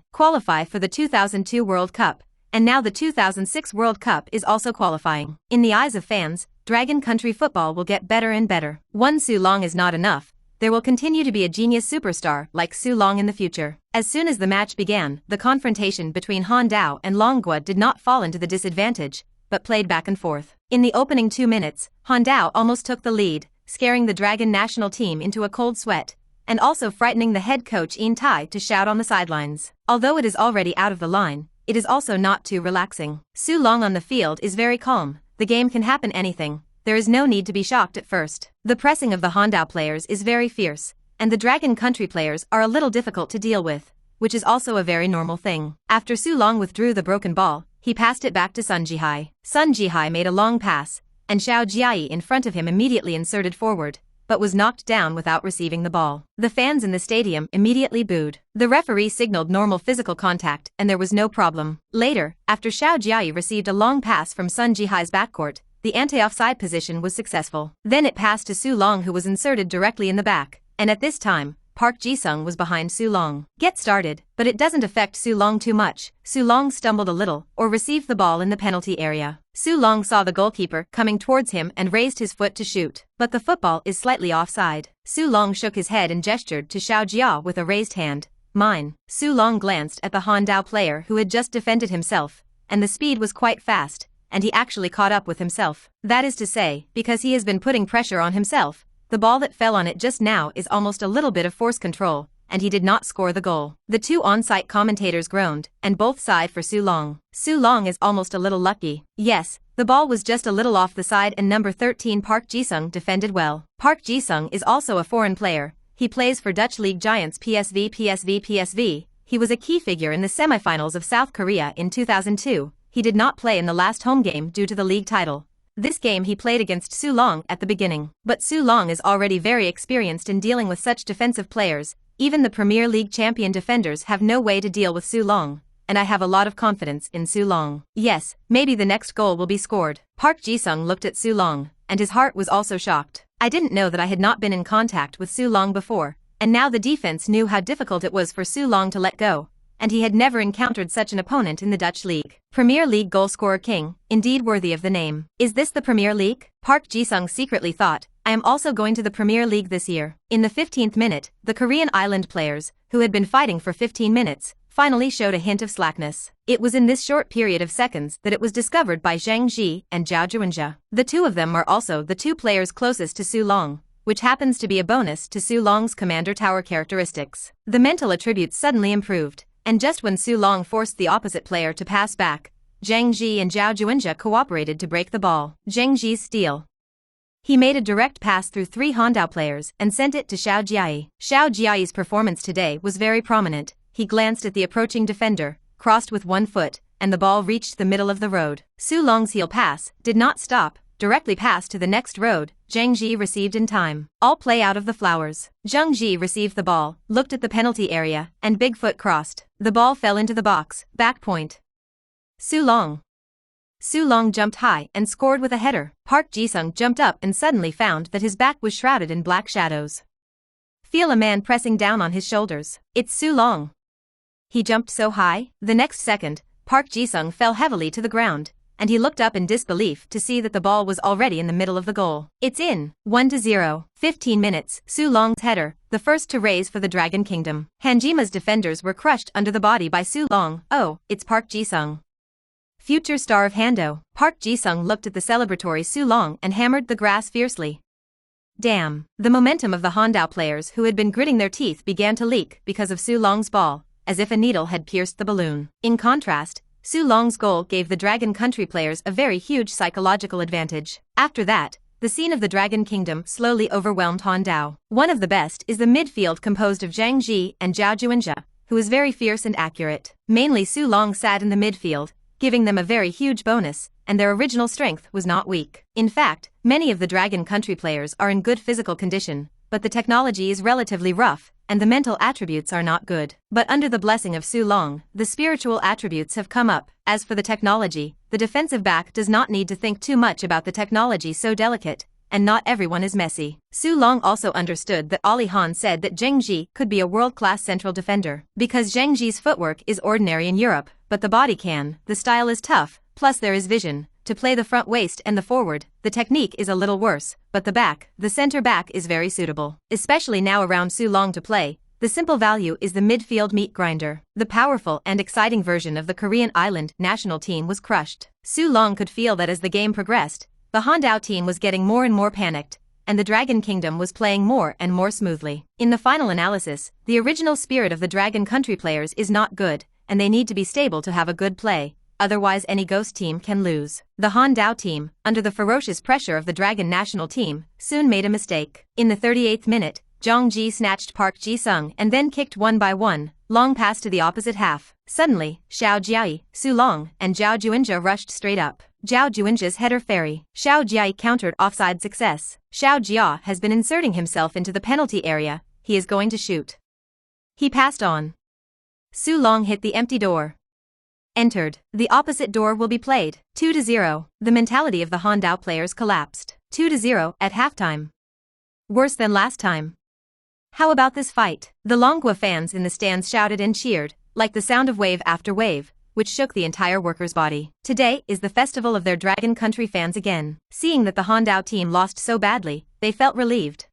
for the 2002 World Cup, and now the 2006 World Cup is also qualifying. In the eyes of fans, Dragon Country football will get better and better. One Su Long is not enough. There will continue to be a genius superstar like Su Long in the future. As soon as the match began, the confrontation between Hondao and Longhua did not fall into the disadvantage, but played back and forth. In the opening 2 minutes, Hondao almost took the lead, scaring the Dragon national team into a cold sweat, and also frightening the head coach In Tai to shout on the sidelines. Although it is already out of the line, it is also not too relaxing. Su Long on the field is very calm. The game can happen anything. There is no need to be shocked at first. The pressing of the Hondao players is very fierce, and the Dragon Country players are a little difficult to deal with, which is also a very normal thing. After Su Long withdrew the broken ball, he passed it back to Sun Jihai. Sun Jihai made a long pass, and Xiao Jiai in front of him immediately inserted forward, but was knocked down without receiving the ball. The fans in the stadium immediately booed. The referee signaled normal physical contact and there was no problem. Later, after Xiao Jiai received a long pass from Sun Jihai's backcourt, the anti-offside position was successful. Then it passed to Su Long, who was inserted directly in the back, and at this time, Park Ji-sung was behind Su Long. Get started, but it doesn't affect Su Long too much. Su Long stumbled a little, or received the ball in the penalty area. Su Long saw the goalkeeper coming towards him and raised his foot to shoot, but the football is slightly offside. Su Long shook his head and gestured to Xiao Jia with a raised hand. Mine. Su Long glanced at the Hondao player who had just defended himself, and the speed was quite fast, and he actually caught up with himself. That is to say, because he has been putting pressure on himself, the ball that fell on it just now is almost a little bit of force control, and he did not score the goal. The two on-site commentators groaned, and both sighed for Su Long. Su Long is almost a little lucky. Yes, the ball was just a little off the side and number 13 Park Ji-sung defended well. Park Ji-sung is also a foreign player. He plays for Dutch League giants PSV. He was a key figure in the semifinals of South Korea in 2002. He did not play in the last home game due to the league title. This game he played against Su Long at the beginning. But Su Long is already very experienced in dealing with such defensive players. Even the Premier League champion defenders have no way to deal with Su Long, and I have a lot of confidence in Su Long. Yes, maybe the next goal will be scored. Park Ji-sung looked at Su Long, and his heart was also shocked. I didn't know that I had not been in contact with Su Long before, and now the defense knew how difficult it was for Su Long to let go, and he had never encountered such an opponent in the Dutch League. Premier League goalscorer king, indeed worthy of the name. Is this the Premier League? Park Ji-sung secretly thought, I am also going to the Premier League this year. In the 15th minute, the Korean island players, who had been fighting for 15 minutes, finally showed a hint of slackness. It was in this short period of seconds that it was discovered by Zhang Ji and Zhao Juanjia. The two of them are also the two players closest to Su Long, which happens to be a bonus to Su Long's commander tower characteristics. The mental attributes suddenly improved, and just when Su Long forced the opposite player to pass back, Zhang Ji and Zhao Juanjia cooperated to break the ball. Zhang Ji's steal. He made a direct pass through 3 Hondao players and sent it to Xiao Jiayi. Xiao Jiayi's performance today was very prominent. He glanced at the approaching defender, crossed with one foot, and the ball reached the middle of the road. Su Long's heel pass did not stop, directly passed to the next road. Zhang Ji received in time. All play out of the flowers. Zhang Ji received the ball, looked at the penalty area, and big foot crossed. The ball fell into the box, back point. Su Long jumped high and scored with a header. Park Ji-sung jumped up and suddenly found that his back was shrouded in black shadows. Feel a man pressing down on his shoulders. It's Su Long. He jumped so high, the next second, Park Ji-sung fell heavily to the ground, and he looked up in disbelief to see that the ball was already in the middle of the goal. It's in, 1-0. 15 minutes, Su Long's header, the first to raise for the Dragon Kingdom. Hanjima's defenders were crushed under the body by Su Long. Oh, it's Park Ji-sung. Future star of Hando. Park Ji-sung looked at the celebratory Su Long and hammered the grass fiercely. Damn. The momentum of the Hondao players who had been gritting their teeth began to leak because of Su Long's ball, as if a needle had pierced the balloon. In contrast, Su Long's goal gave the Dragon Country players a very huge psychological advantage. After that, the scene of the Dragon Kingdom slowly overwhelmed Hondao. One of the best is the midfield composed of Zhang Ji and Zhao Juinjia, who is very fierce and accurate. Mainly Su Long sat in the midfield, giving them a very huge bonus, and their original strength was not weak. In fact, many of the Dragon Country players are in good physical condition, but the technology is relatively rough, and the mental attributes are not good. But under the blessing of Su Long, the spiritual attributes have come up. As for the technology, the defensive back does not need to think too much about the technology so delicate, and not everyone is messy. Su Long also understood that Ali Han said that Zheng Ji could be a world-class central defender. Because Zheng Ji's footwork is ordinary in Europe, but the body can, the style is tough, plus there is vision. To play the front waist and the forward, the technique is a little worse, but the back, the center back is very suitable. Especially now around Su Long to play, the simple value is the midfield meat grinder. The powerful and exciting version of the Korean island national team was crushed. Su Long could feel that as the game progressed, the Hondao team was getting more and more panicked, and the Dragon Kingdom was playing more and more smoothly. In the final analysis, the original spirit of the Dragon Country players is not good, and they need to be stable to have a good play. Otherwise any ghost team can lose. The Hondao team, under the ferocious pressure of the Dragon national team, soon made a mistake. In the 38th minute, Zhang Ji snatched Park Ji-sung and then kicked one by one, long pass to the opposite half. Suddenly, Xiao Jiayi, Su Long, and Zhao Juinjia rushed straight up. Zhao Juinjia's header fairy. Xiao Jiayi countered offside success. Xiao Jia has been inserting himself into the penalty area. He is going to shoot. He passed on. Su Long hit the empty door. Entered. The opposite door will be played. 2-0. The mentality of the Hondao players collapsed. 2-0 at halftime. Worse than last time. How about this fight? The Longhua fans in the stands shouted and cheered, like the sound of wave after wave, which shook the entire workers' body. Today is the festival of their Dragon Country fans again. Seeing that the Hondao team lost so badly, they felt relieved.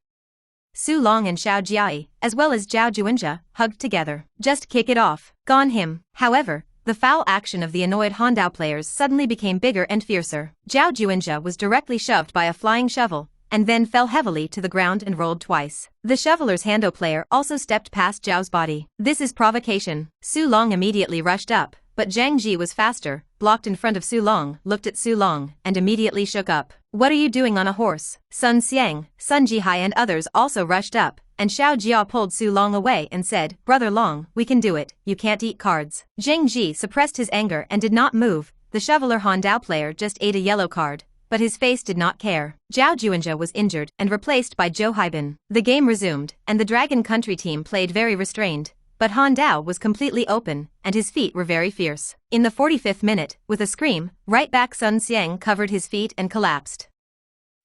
Su Long and Xiao Jiayi, as well as Zhao Juinjia, hugged together. Just kick it off. Gone him. However, the foul action of the annoyed Hondao players suddenly became bigger and fiercer. Zhao Juinjia was directly shoved by a flying shovel, and then fell heavily to the ground and rolled twice. The shoveler's Hando player also stepped past Zhao's body. This is provocation. Su Long immediately rushed up, but Zhang Ji was faster, blocked in front of Su Long, looked at Su Long, and immediately shook up. What are you doing on a horse? Sun Xiang, Sun Jihai and others also rushed up, and Xiao Jia pulled Su Long away and said, Brother Long, we can do it, you can't eat cards. Zhang Ji suppressed his anger and did not move. The shoveler Hondao player just ate a yellow card, but his face did not care. Zhao Juinjia was injured and replaced by Zhou Haibin. The game resumed, and the Dragon Country team played very restrained, but Hondao was completely open, and his feet were very fierce. In the 45th minute, with a scream, right back Sun Xiang covered his feet and collapsed.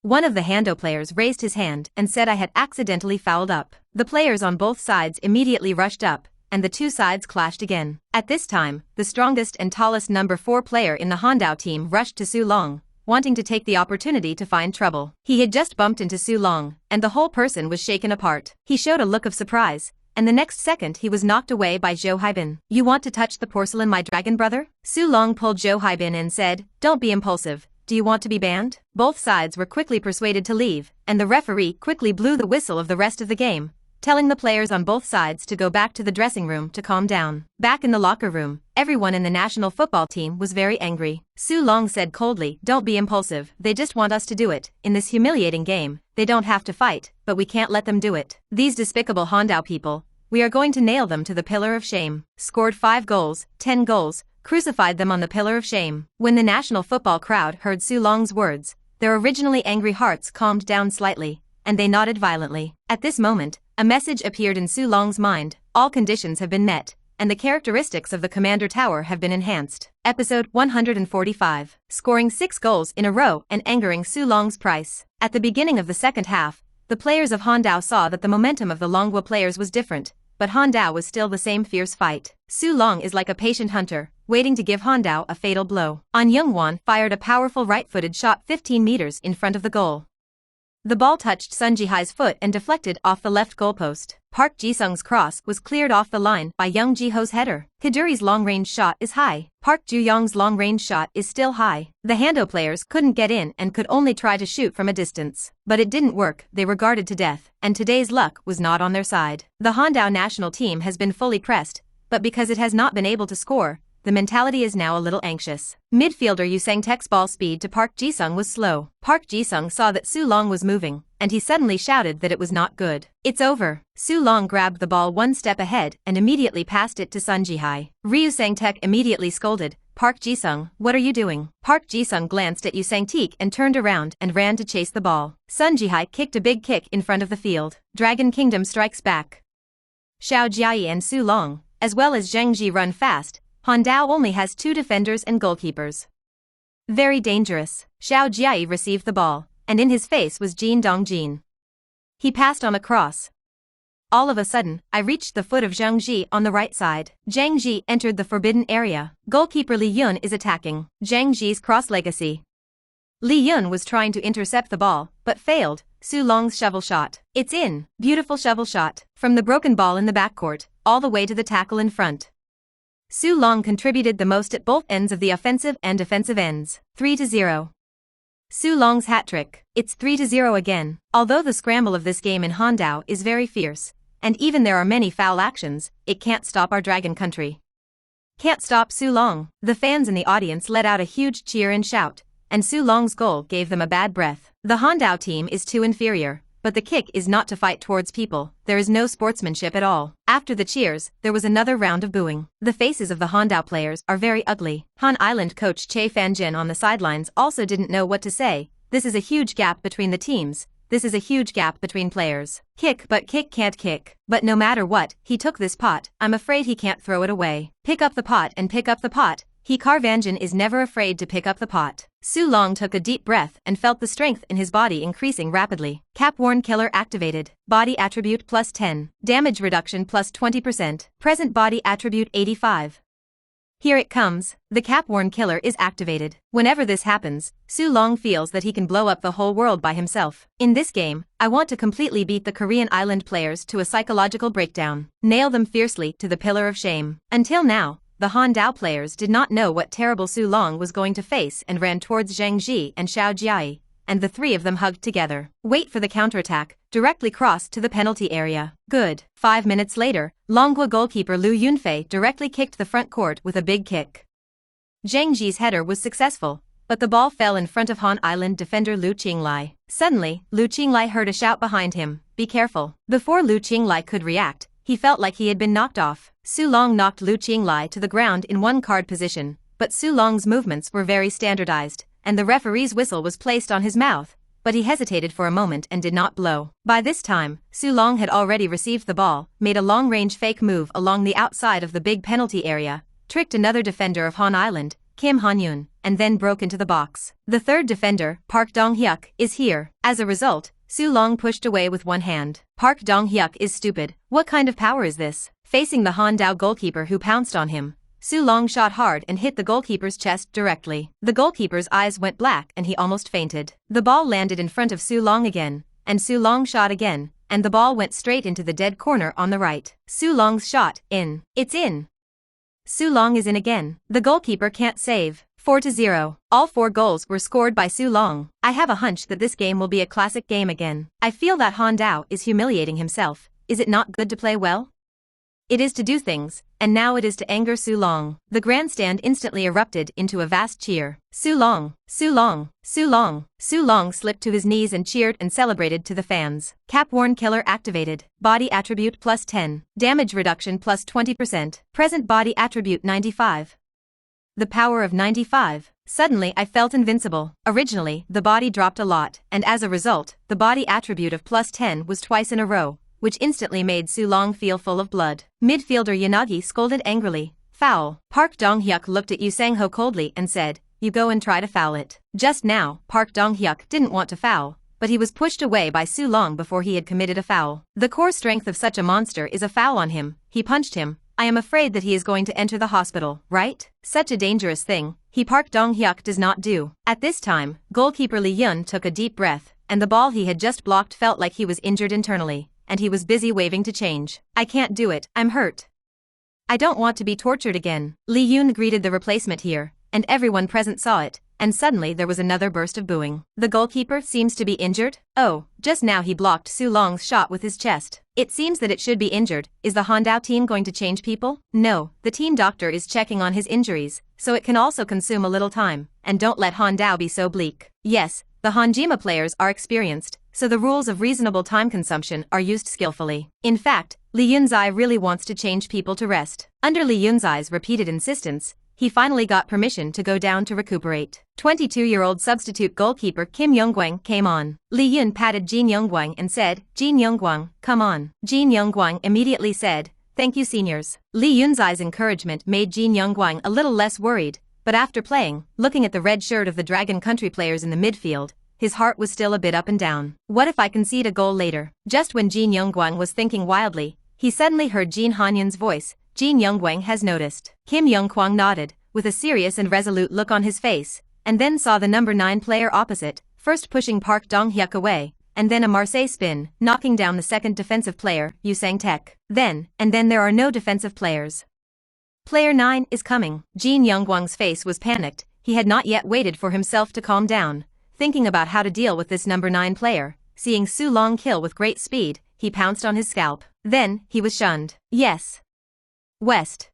One of the Hando players raised his hand and said I had accidentally fouled up. The players on both sides immediately rushed up, and the two sides clashed again. At this time, the strongest and tallest number 4 player in the Hondao team rushed to Su Long, wanting to take the opportunity to find trouble. He had just bumped into Su Long, and the whole person was shaken apart. He showed a look of surprise, and the next second he was knocked away by Zhou Haibin. You want to touch the porcelain, my dragon brother? Su Long pulled Zhou Haibin and said, Don't be impulsive. Do you want to be banned? Both sides were quickly persuaded to leave, and the referee quickly blew the whistle of the rest of the game, telling the players on both sides to go back to the dressing room to calm down. Back in the locker room, everyone in the national football team was very angry. Su Long said coldly, "Don't be impulsive, they just want us to do it. In this humiliating game, they don't have to fight, but we can't let them do it. These despicable Hondao people, we are going to nail them to the pillar of shame." Scored 5 goals, 10 goals, crucified them on the pillar of shame. When the national football crowd heard Su Long's words, their originally angry hearts calmed down slightly, and they nodded violently. At this moment, a message appeared in Su Long's mind: all conditions have been met, and the characteristics of the Commander Tower have been enhanced. Episode 145. Scoring 6 goals in a row and angering Su Long's price. At the beginning of the second half, the players of Hondao saw that the momentum of the Longhua players was different, but Hondao was still the same fierce fight. Su Long is like a patient hunter, waiting to give Hondao a fatal blow. An Youngwon fired a powerful right-footed shot 15 meters in front of the goal. The ball touched Sun Jihai's foot and deflected off the left goalpost. Park Ji-sung's cross was cleared off the line by Young Ji-ho's header. Kaduri's long-range shot is high. Park Ju-young's long-range shot is still high. The Hando players couldn't get in and could only try to shoot from a distance. But it didn't work, they were guarded to death, and today's luck was not on their side. The Hondao national team has been fully pressed, but because it has not been able to score, the mentality is now a little anxious. Midfielder Yu Sang-tek's ball speed to Park Ji-sung was slow. Park Ji-sung saw that Su Long was moving, and he suddenly shouted that it was not good. "It's over." Su Long grabbed the ball one step ahead and immediately passed it to Sun Jihai. Ryu Sang-tek immediately scolded, "Park Ji-sung, what are you doing?" Park Ji-sung glanced at Yu Sang-tek and turned around and ran to chase the ball. Sun Jihai kicked a big kick in front of the field. Dragon Kingdom strikes back. Xiao Jiayi and Su Long, as well as Zheng Ji, run fast. Hondao only has 2 defenders and goalkeepers. Very dangerous. Xiao Jiayi received the ball, and in his face was Jin Dongjin. He passed on a cross. All of a sudden, I reached the foot of Zheng Ji on the right side. Zheng Ji entered the forbidden area. Goalkeeper Li Yun is attacking. Zheng Ji's cross legacy. Li Yun was trying to intercept the ball, but failed. Su Long's shovel shot. It's in. Beautiful shovel shot. From the broken ball in the backcourt, all the way to the tackle in front. Su Long contributed the most at both ends of the offensive and defensive ends. 3-0. Su Long's hat-trick. It's 3-0 again. Although the scramble of this game in Hondao is very fierce, and even there are many foul actions, it can't stop our dragon country. Can't stop Su Long. The fans in the audience let out a huge cheer and shout, and Su Long's goal gave them a bad breath. The Hondao team is too inferior, but the kick is not to fight towards people. There is no sportsmanship at all. After the cheers, there was another round of booing. The faces of the Hondao players are very ugly. Han Island coach Che Fanjin on the sidelines also didn't know what to say. This is a huge gap between the teams. This is a huge gap between players. Kick can't kick. But no matter what, he took this pot. I'm afraid he can't throw it away. Pick up the pot and pick up the pot. Vanjin is never afraid to pick up the pot. Su Long took a deep breath and felt the strength in his body increasing rapidly. Cap-worn killer activated. Body attribute plus 10. Damage reduction plus 20%. Present body attribute 85. Here it comes. The cap-worn killer is activated. Whenever this happens, Su Long feels that he can blow up the whole world by himself. In this game, I want to completely beat the Korean island players to a psychological breakdown. Nail them fiercely to the pillar of shame. Until now, the Hondao players did not know what terrible Su Long was going to face and ran towards Zheng Ji and Xiao Jiayi, and the 3 of them hugged together. Wait for the counterattack, directly crossed to the penalty area. Good. 5 minutes later, Longhua goalkeeper Liu Yunfei directly kicked the front court with a big kick. Zheng Ji's header was successful, but the ball fell in front of Han Island defender Liu Qinglai. Suddenly, Liu Qinglai heard a shout behind him, "Be careful." Before Liu Qinglai could react, he felt like he had been knocked off. Su Long knocked Liu Qinglai to the ground in one card position, but Su Long's movements were very standardized, and the referee's whistle was placed on his mouth, but he hesitated for a moment and did not blow. By this time, Su Long had already received the ball, made a long-range fake move along the outside of the big penalty area, tricked another defender of Han Island, Kim Han-yoon, and then broke into the box. The third defender, Park Dong-hyuk, is here. As a result, Su Long pushed away with one hand. Park Dong-hyuk is stupid. What kind of power is this? Facing the Hondao goalkeeper who pounced on him, Su Long shot hard and hit the goalkeeper's chest directly. The goalkeeper's eyes went black and he almost fainted. The ball landed in front of Su Long again, and Su Long shot again, and the ball went straight into the dead corner on the right. Su Long's shot, in. It's in. Su Long is in again. The goalkeeper can't save. 4-0. All 4 goals were scored by Su Long. I have a hunch that this game will be a classic game again. I feel that Hondao is humiliating himself, is it not good to play well? It is to do things, and now it is to anger Su Long. The grandstand instantly erupted into a vast cheer. Su Long, Su Long, Su Long. Su Long slipped to his knees and cheered and celebrated to the fans. Cap-worn killer activated. Body attribute plus 10. Damage reduction plus 20%. Present body attribute 95. The power of 95. Suddenly I felt invincible. Originally, the body dropped a lot, and as a result, the body attribute of plus 10 was twice in a row, which instantly made Su Long feel full of blood. Midfielder Yanagi scolded angrily. Foul. Park Dong-hyuk looked at Yu Sang-ho coldly and said, you go and try to foul it. Just now, Park Dong-hyuk didn't want to foul, but he was pushed away by Su Long before he had committed a foul. The core strength of such a monster is a foul on him. He punched him. I am afraid that he is going to enter the hospital, right? Such a dangerous thing, Park Dong-hyuk does not do. At this time, goalkeeper Lee Yun took a deep breath, and the ball he had just blocked felt like he was injured internally, and he was busy waving to change. I can't do it, I'm hurt. I don't want to be tortured again. Lee Yun greeted the replacement here, and everyone present saw it, and suddenly there was another burst of booing. The goalkeeper seems to be injured? Oh, just now he blocked Su Long's shot with his chest. It seems that it should be injured. Is the Hondao team going to change people? No, the team doctor is checking on his injuries, so it can also consume a little time, and don't let Hondao be so bleak. Yes, the Honjima players are experienced, so the rules of reasonable time consumption are used skillfully. In fact, Lee Yunzai really wants to change people to rest. Under Lee Yunzai's repeated insistence, he finally got permission to go down to recuperate. 22-year-old substitute goalkeeper Kim Youngwang came on. Lee Yun patted Jin Youngwang and said, Jin Youngwang, come on. Jin Youngwang immediately said, thank you seniors. Lee Yunzai's encouragement made Jin Youngwang a little less worried, but after playing, looking at the red shirt of the Dragon Country players in the midfield, his heart was still a bit up and down. What if I concede a goal later? Just when Jin Youngwang was thinking wildly, he suddenly heard Jin Hanyun's voice. Jin Youngwang has noticed. Kim Youngkwang nodded, with a serious and resolute look on his face, and then saw the number 9 player opposite, first pushing Park Dong-hyuk away, and then a Marseille spin, knocking down the second defensive player, Yu Sang-taek. Then there are no defensive players. Player 9 is coming. Jin Youngwang's face was panicked. He had not yet waited for himself to calm down, thinking about how to deal with this number 9 player. Seeing Su Long kill with great speed, he pounced on his scalp. Then, he was shunned. Yes. West.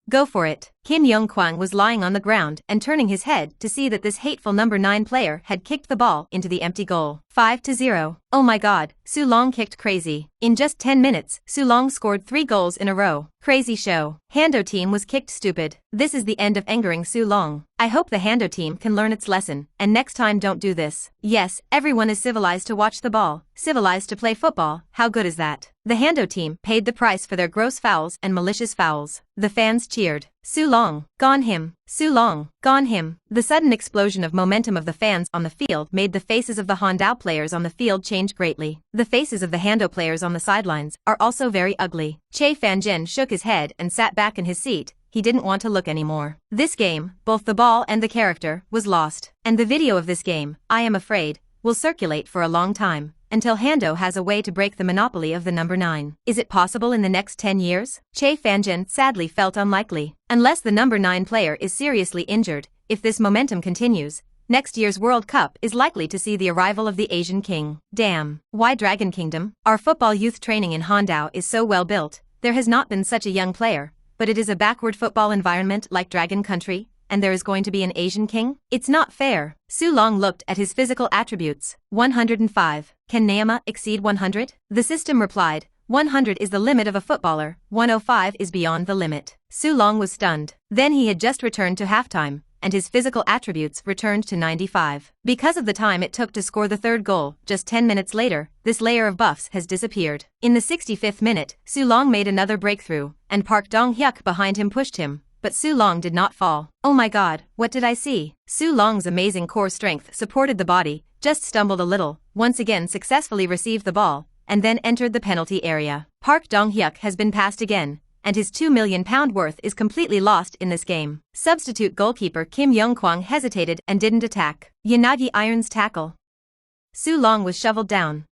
Go for it. Kim Youngkwang was lying on the ground and turning his head to see that this hateful number 9 player had kicked the ball into the empty goal. 5-0. Oh my god, Su Long kicked crazy. In just 10 minutes, Su Long scored 3 goals in a row. Crazy show. Hando team was kicked stupid. This is the end of angering Su Long. I hope the Hando team can learn its lesson, and next time don't do this. Yes, everyone is civilized to watch the ball, civilized to play football. How good is that? The Hando team paid the price for their gross fouls and malicious fouls. The fans cheered. Su Long, gone him. Su Long, gone him. The sudden explosion of momentum of the fans on the field made the faces of the Hondao players on the field change greatly. The faces of the Hando players on the sidelines are also very ugly. Che Fanjin shook his head and sat back in his seat. He didn't want to look anymore. This game, both the ball and the character, was lost. And the video of this game, I am afraid, will circulate for a long time, until Hando has a way to break the monopoly of the number 9. Is it possible in the next 10 years? Che Fanjin sadly felt unlikely. Unless the number 9 player is seriously injured, if this momentum continues, next year's World Cup is likely to see the arrival of the Asian King. Damn. Why Dragon Kingdom? Our football youth training in Hondao is so well built. There has not been such a young player, but it is a backward football environment like Dragon Country, and there is going to be an Asian king? It's not fair. Su Long looked at his physical attributes. 105. Can Neama exceed 100? The system replied, 100 is the limit of a footballer, 105 is beyond the limit. Su Long was stunned. Then he had just returned to halftime, and his physical attributes returned to 95. Because of the time it took to score the third goal, just 10 minutes later, this layer of buffs has disappeared. In the 65th minute, Su Long made another breakthrough, and Park Dong-hyuk behind him pushed him. But Su Long did not fall. Oh my god, what did I see? Su Long's amazing core strength supported the body, just stumbled a little, once again successfully received the ball, and then entered the penalty area. Park Dong-hyuk has been passed again, and his £2 million worth is completely lost in this game. Substitute goalkeeper Kim Youngkwang hesitated and didn't attack. Yanagi irons tackle. Su Long was shoveled down.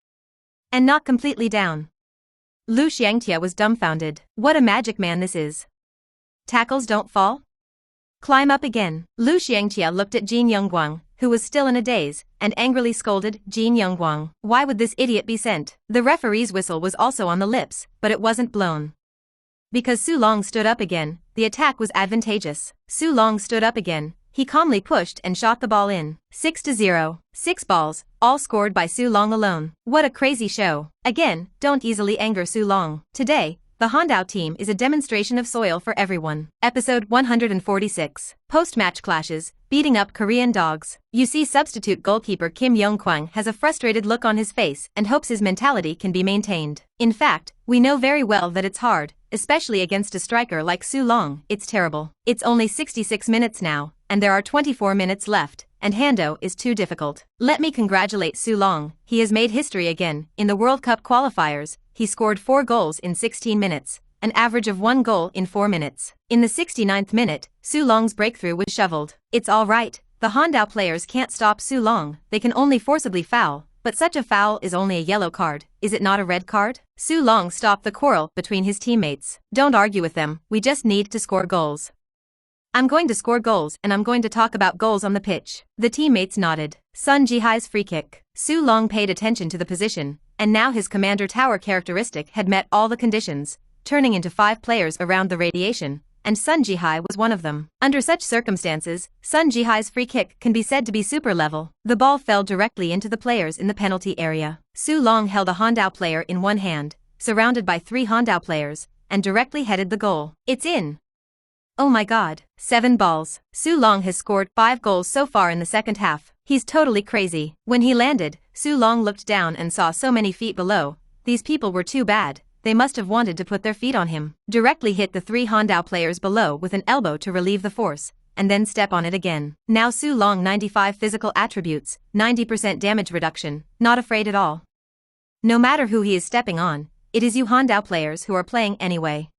And not completely down. Lu Xiangtia was dumbfounded. What a magic man this is. Tackles don't fall? Climb up again. Lu Xiangtia looked at Jin Youngwang, who was still in a daze, and angrily scolded Jin Youngwang. Why would this idiot be sent? The referee's whistle was also on the lips, but it wasn't blown. Because Su Long stood up again, the attack was advantageous. Su Long stood up again. He calmly pushed and shot the ball in. 6-0. 6 balls, all scored by Su Long alone. What a crazy show. Again, don't easily anger Su Long. Today, the Hondao team is a demonstration of soil for everyone. Episode 146. Post-match clashes, beating up Korean dogs. You see, substitute goalkeeper Kim Yong-kwang has a frustrated look on his face and hopes his mentality can be maintained. In fact, we know very well that it's hard, especially against a striker like Su Long. It's terrible. It's only 66 minutes now, and there are 24 minutes left, and Hando is too difficult. Let me congratulate Su Long. He has made history again. In the World Cup qualifiers, he scored 4 goals in 16 minutes, an average of 1 goal in 4 minutes. In the 69th minute, Su Long's breakthrough was shoveled. It's all right. The Hondao players can't stop Su Long. They can only forcibly foul, but such a foul is only a yellow card. Is it not a red card? Su Long stopped the quarrel between his teammates. Don't argue with them. We just need to score goals. I'm going to score goals and I'm going to talk about goals on the pitch. The teammates nodded. Sun Jihai's free kick. Su Long paid attention to the position, and now his commander tower characteristic had met all the conditions, turning into 5 players around the radiation, and Sun Jihai was one of them. Under such circumstances, Sun Jihai's free kick can be said to be super level. The ball fell directly into the players in the penalty area. Su Long held a Hondao player in one hand, surrounded by 3 Hondao players, and directly headed the goal. It's in. Oh my god. 7 balls. Su Long has scored 5 goals so far in the second half. He's totally crazy. When he landed, Su Long looked down and saw so many feet below. These people were too bad. They must have wanted to put their feet on him. Directly hit the 3 Hondao players below with an elbow to relieve the force, and then step on it again. Now Su Long 95 physical attributes, 90% damage reduction, not afraid at all. No matter who he is stepping on, it is you Hondao players who are playing anyway.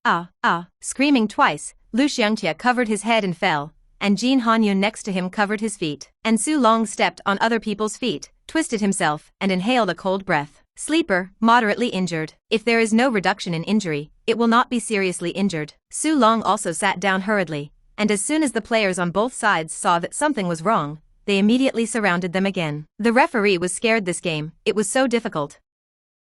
Screaming twice, Lu Xiangtia covered his head and fell, and Jin Hanyun next to him covered his feet. And Su Long stepped on other people's feet, twisted himself, and inhaled a cold breath. Sleeper, moderately injured. If there is no reduction in injury, it will not be seriously injured. Su Long also sat down hurriedly, and as soon as the players on both sides saw that something was wrong, they immediately surrounded them again. The referee was scared this game, it was so difficult.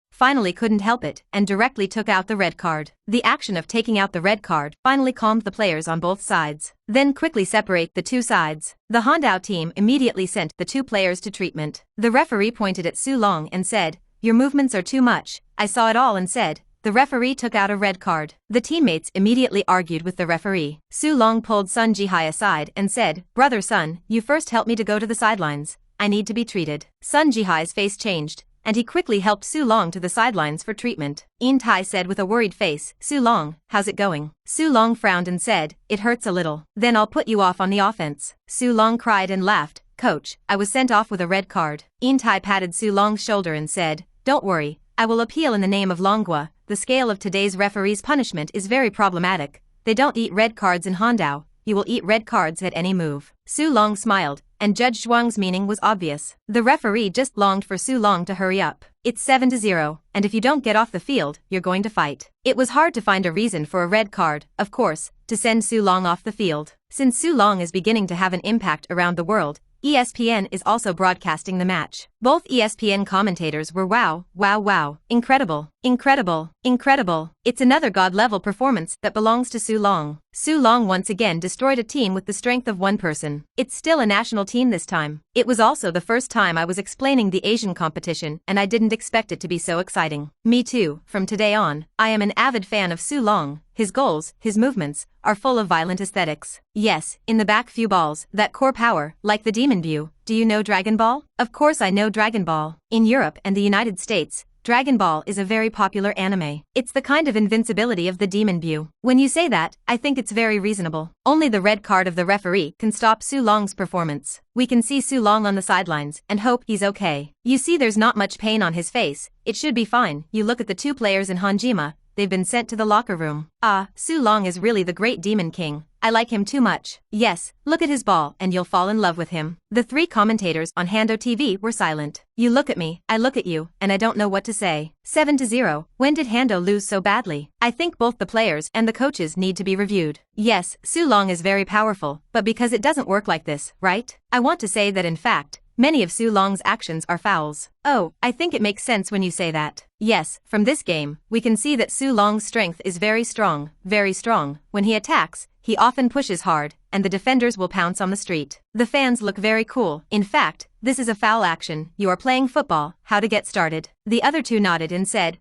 Finally couldn't help it, and directly took out the red card. The action of taking out the red card finally calmed the players on both sides. Then quickly separate the 2 sides. The Hondao team immediately sent the 2 players to treatment. The referee pointed at Su Long and said, "Your movements are too much." I saw it all and said, the referee took out a red card. The teammates immediately argued with the referee. Su Long pulled Sun Jihai aside and said, "Brother Sun, you first help me to go to the sidelines. I need to be treated." Sun Jihai's face changed, and he quickly helped Su Long to the sidelines for treatment. In Tai said with a worried face, "Su Long, how's it going?" Su Long frowned and said, "It hurts a little." "Then I'll put you off on the offense." Su Long cried and laughed. "Coach, I was sent off with a red card." In Tai patted Su Long's shoulder and said, "Don't worry, I will appeal in the name of Longhua. The scale of today's referee's punishment is very problematic. They don't eat red cards in Hondao. You will eat red cards at any move." Su Long smiled, and Judge Zhuang's meaning was obvious. The referee just longed for Su Long to hurry up. It's 7-0, and if you don't get off the field, you're going to fight. It was hard to find a reason for a red card, of course, to send Su Long off the field. Since Su Long is beginning to have an impact around the world, ESPN is also broadcasting the match. Both ESPN commentators were wow, wow, wow, incredible, incredible, incredible. It's another god-level performance that belongs to Su Long. Su Long once again destroyed a team with the strength of one person. It's still a national team this time. It was also the first time I was explaining the Asian competition and I didn't expect it to be so exciting. Me too. From today on, I am an avid fan of Su Long. His goals, his movements, are full of violent aesthetics. Yes, in the back few balls, that core power, like the Demon View. Do you know Dragon Ball? Of course I know Dragon Ball. In Europe and the United States, Dragon Ball is a very popular anime. It's the kind of invincibility of the Demon View. When you say that, I think it's very reasonable. Only the red card of the referee can stop Su Long's performance. We can see Su Long on the sidelines and hope he's okay. You see, there's not much pain on his face. It should be fine. You look at the 2 players in Hanjima. They've been sent to the locker room. Su Long is really the great Demon King. I like him too much. Yes, look at his ball and you'll fall in love with him. The 3 commentators on Hando TV were silent. You look at me, I look at you, and I don't know what to say. 7-0, when did Hando lose so badly? I think both the players and the coaches need to be reviewed. Yes, Su Long is very powerful, but because it doesn't work like this, right? I want to say that in fact, Many of Su Long's actions are fouls. Oh, I think it makes sense when you say that. Yes, from this game, we can see that Su Long's strength is very strong, very strong. When he attacks, he often pushes hard, and the defenders will pounce on the street. The fans look very cool. In fact, this is a foul action. You are playing football. How to get started? The other two nodded and said,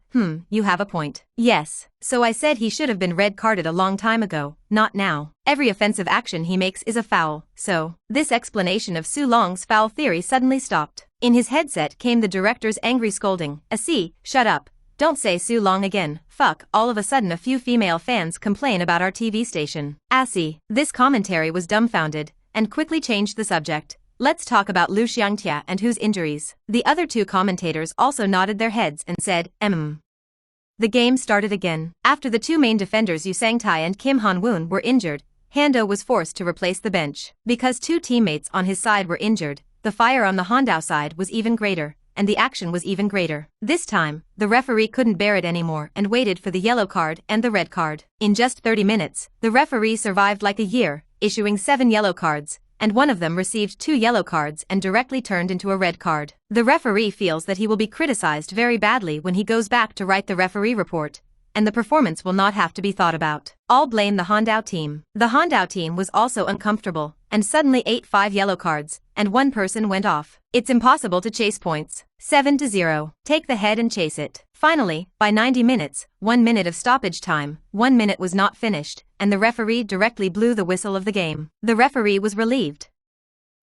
you have a point. Yes. So I said he should have been red carded a long time ago, not now. Every offensive action he makes is a foul. So, this explanation of Su Long's foul theory suddenly stopped. In his headset came the director's angry scolding. Shut up. Don't say Su Long again. Fuck. All of a sudden a few female fans complain about our TV station. This commentary was dumbfounded, and quickly changed the subject. Let's talk about Lu Xiangtia and whose injuries. The other two commentators also nodded their heads and said, The game started again. After the two main defenders U17 and Kim Han-woon were injured, Hando was forced to replace the bench. Because two teammates on his side were injured, the fire on the Hondao side was even greater, and the action was even greater. This time, the referee couldn't bear it anymore and waited for the yellow card and the red card. In just 30 minutes, the referee survived like a year, issuing 7 yellow cards, and one of them received 2 yellow cards and directly turned into a red card. The referee feels that he will be criticized very badly when he goes back to write the referee report, and the performance will not have to be thought about. All blame the Hondao team. The Hondao team was also uncomfortable, and suddenly ate 5 yellow cards, and one person went off. It's impossible to chase points. 7-0. Take the head and chase it. Finally, by 90 minutes, 1 minute of stoppage time, 1 minute was not finished, and the referee directly blew the whistle of the game. The referee was relieved.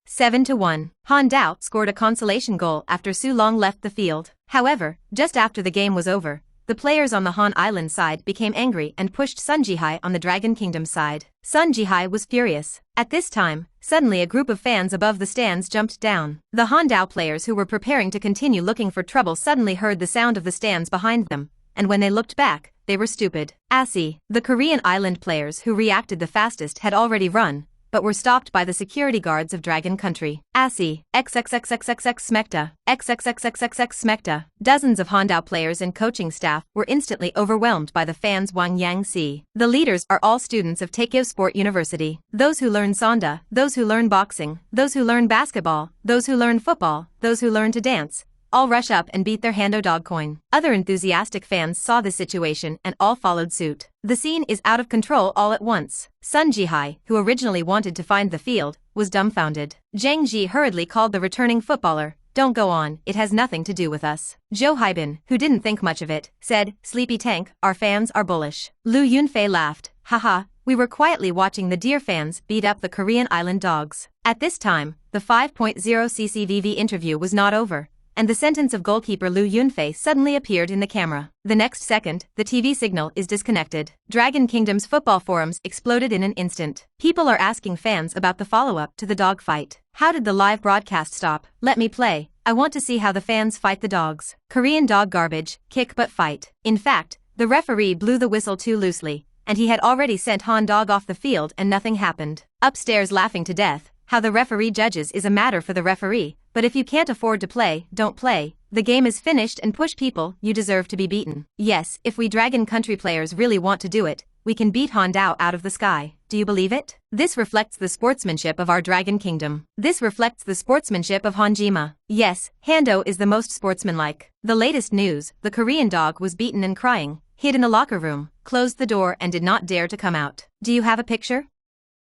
7-1. Hondao scored a consolation goal after Su Long left the field. However, just after the game was over, the players on the Han Island side became angry and pushed Sun Jihai on the Dragon Kingdom side. Sun Jihai was furious. At this time, suddenly a group of fans above the stands jumped down. The Hondao players who were preparing to continue looking for trouble suddenly heard the sound of the stands behind them, and when they looked back, they were stupid. The Korean island players who reacted the fastest had already run, but were stopped by the security guards of Dragon Country. XXXXXX Smekta. XXXXXX Smekta. Dozens of Hondao players and coaching staff were instantly overwhelmed by the fans Wang Yang Si. The leaders are all students of Taekyo Sport University. Those who learn Sonda, those who learn boxing, those who learn basketball, those who learn football, those who learn to dance, all rush up and beat their Hando dog coin. Other enthusiastic fans saw this situation and all followed suit. The scene is out of control all at once. Sun Jihai, who originally wanted to find the field, was dumbfounded. Zhang Ji hurriedly called the returning footballer. Don't go on, it has nothing to do with us. Zhou Haibin, who didn't think much of it, said, Sleepy Tank, our fans are bullish. Lu Yunfei laughed. Haha, we were quietly watching the dear fans beat up the Korean island dogs. At this time, the 5.0 CCVV interview was not over, and the sentence of goalkeeper Lu Yunfei suddenly appeared in the camera. The next second, the TV signal is disconnected. Dragon Kingdom's football forums exploded in an instant. People are asking fans about the follow-up to the dog fight. How did the live broadcast stop? Let me play. I want to see how the fans fight the dogs. Korean dog garbage, kick but fight. In fact, the referee blew the whistle too loosely, and he had already sent Han Dog off the field and nothing happened. Upstairs laughing to death. How the referee judges is a matter for the referee, but if you can't afford to play, don't play. The game is finished and push people, you deserve to be beaten. Yes, if we Dragon Country players really want to do it, we can beat Hondao out of the sky. Do you believe it? This reflects the sportsmanship of our Dragon Kingdom. This reflects the sportsmanship of Hanjima. Yes, Hando is the most sportsmanlike. The latest news, the Korean dog was beaten and crying, hid in the locker room, closed the door and did not dare to come out. Do you have a picture?